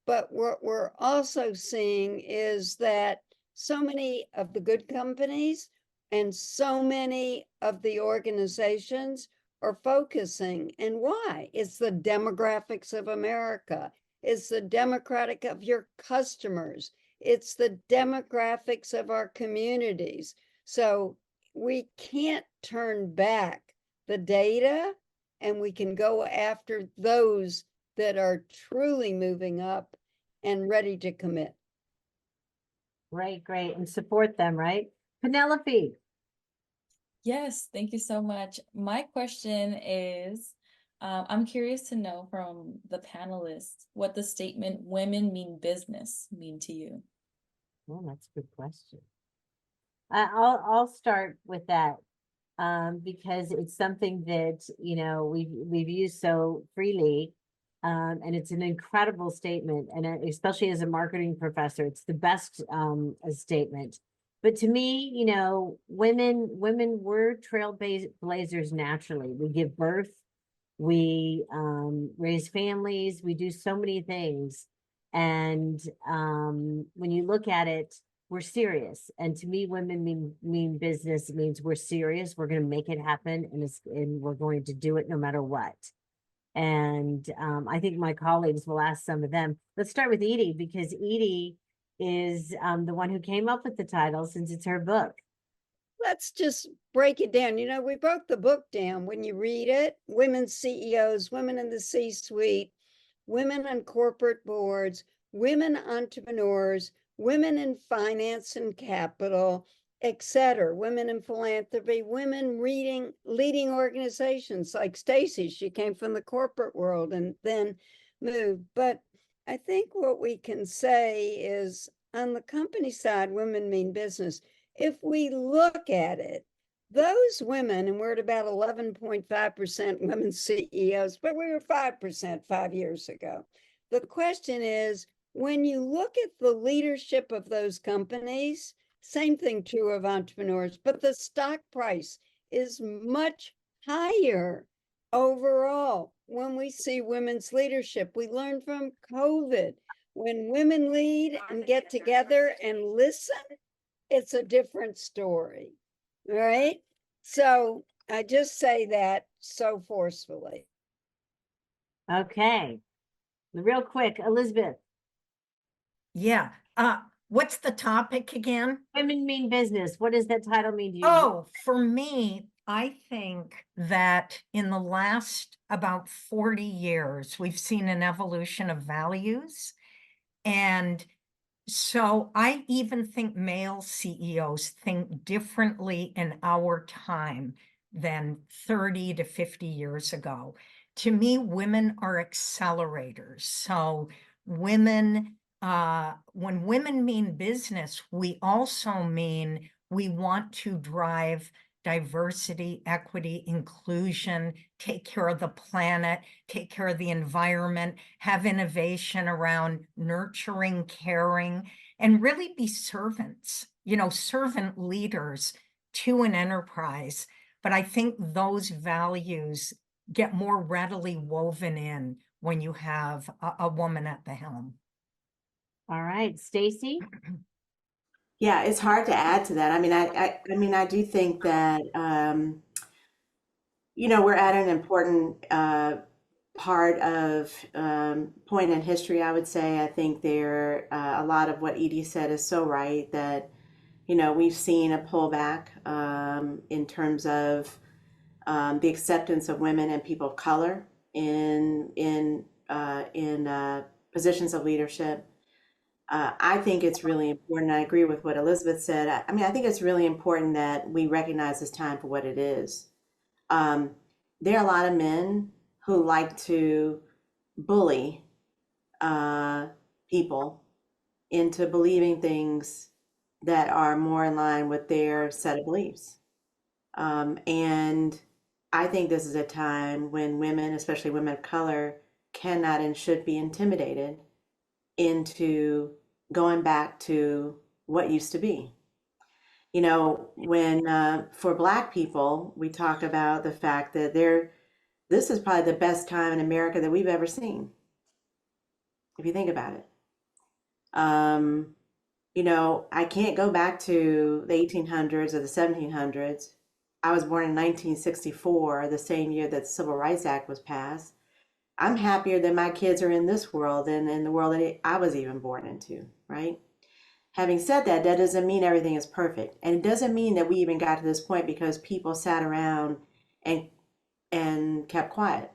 But what we're also seeing is that so many of the good companies and so many of the organizations are focusing. And why? It's the demographics of America. It's the demographic of your customers. It's the demographics of our communities. So we can't turn back the data, and we can go after those that are truly moving up and ready to commit. Great, great. And support them, right? Penelope. Yes, thank you so much. My question is, I'm curious to know from the panelists what the statement "women mean business" mean to you. Well, that's a good question. I'll start with that because it's something that we've used so freely, and it's an incredible statement. And especially as a marketing professor, it's the best statement. But to me, women were trailblazers naturally. We give birth, we raise families, we do so many things. And when you look at it, we're serious. And to me, women mean business. It means we're serious. We're going to make it happen, and we're going to do it no matter what. And I think my colleagues will ask some of them. Let's start with Edie, because Edie is the one who came up with the title, since it's her book. Let's just break it down. We broke the book down. When you read it, women CEOs, women in the C-suite, women on corporate boards, women entrepreneurs, women in finance and capital, etc., women in philanthropy, women leading organizations like Stacy. She came from the corporate world and then moved. But I think what we can say is, on the company side, women mean business. If we look at it, those women, and we're at about 11.5% women CEOs, but we were 5% 5 years ago. The question is, when you look at the leadership of those companies, same thing true of entrepreneurs, but the stock price is much higher overall when we see women's leadership. We learned from COVID, when women lead and get together and listen, it's a different story, right? So I just say that so forcefully. Okay. Real quick, Elizabeth. Yeah. What's the topic again? Women mean business. What does that title mean to you? Oh, for me, I think that in the last about 40 years, we've seen an evolution of values. And so I even think male CEOs think differently in our time than 30 to 50 years ago. To me, women are accelerators. So when women mean business, we also mean we want to drive diversity, equity, inclusion, take care of the planet, take care of the environment, have innovation around nurturing, caring, and really be servants, servant leaders to an enterprise. But I think those values get more readily woven in when you have a woman at the helm. All right, Stacy. Yeah, it's hard to add to that. I do think that we're at an important part of point in history. I would say. I think there a lot of what Edie said is so right, that we've seen a pullback in terms of the acceptance of women and people of color in positions of leadership. I think it's really important. I agree with what Elizabeth said. I mean, I think it's really important that we recognize this time for what it is. There are a lot of men who like to bully people into believing things that are more in line with their set of beliefs. And I think this is a time when women, especially women of color, cannot and should be intimidated into going back to what used to be. You know, when for Black people, we talk about the fact that this is probably the best time in America that we've ever seen, if you think about it. You know, I can't go back to the 1800s or the 1700s. I was born in 1964, the same year that the Civil Rights Act was passed. I'm happier that my kids are in this world than in the world that I was even born into, right? Having said that, that doesn't mean everything is perfect. And it doesn't mean that we even got to this point because people sat around and kept quiet.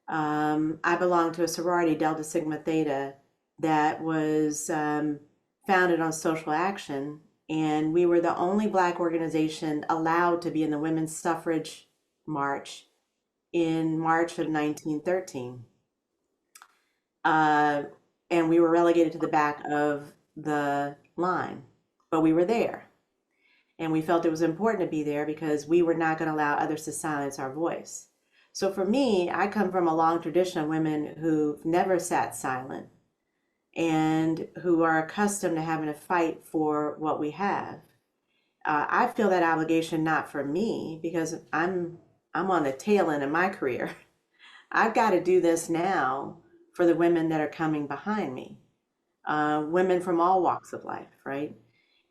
I belong to a sorority, Delta Sigma Theta, that was founded on social action. And we were the only Black organization allowed to be in the women's suffrage march in March of 1913. And we were relegated to the back of the line, but we were there. And we felt it was important to be there because we were not going to allow others to silence our voice. So for me, I come from a long tradition of women who've never sat silent and who are accustomed to having to fight for what we have. I feel that obligation not for me because I'm on the tail end of my career. I've got to do this now for the women that are coming behind me, women from all walks of life, right?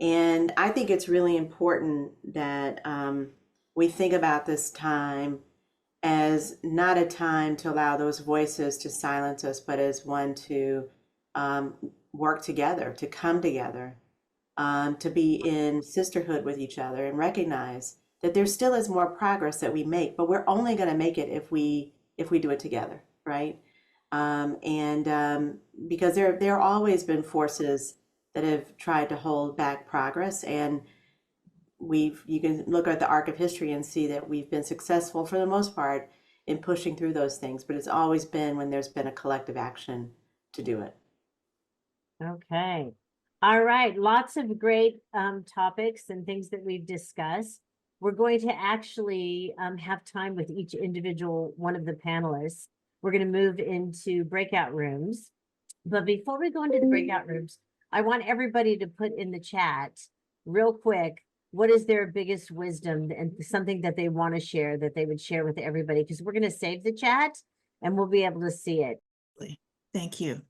And I think it's really important that we think about this time as not a time to allow those voices to silence us, but as one to work together, to come together, to be in sisterhood with each other and recognize that there still is more progress that we make, but we're only going to make it if we do it together, right? Because there have always been forces that have tried to hold back progress, and you can look at the arc of history and see that we've been successful for the most part in pushing through those things, but it's always been when there's been a collective action to do it. Okay. All right. Lots of great topics and things that we've discussed. We're going to actually have time with each individual one of the panelists. We're going to move into breakout rooms. But before we go into the breakout rooms, I want everybody to put in the chat real quick, what is their biggest wisdom and something that they want to share that they would share with everybody? Because we're going to save the chat and we'll be able to see it. Thank you.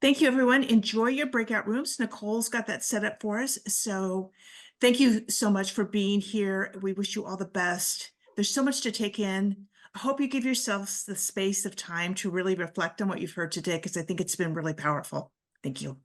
Thank you, everyone. Enjoy your breakout rooms. Nicole's got that set up for us. So thank you so much for being here. We wish you all the best. There's so much to take in. I hope you give yourselves the space of time to really reflect on what you've heard today, because I think it's been really powerful. Thank you.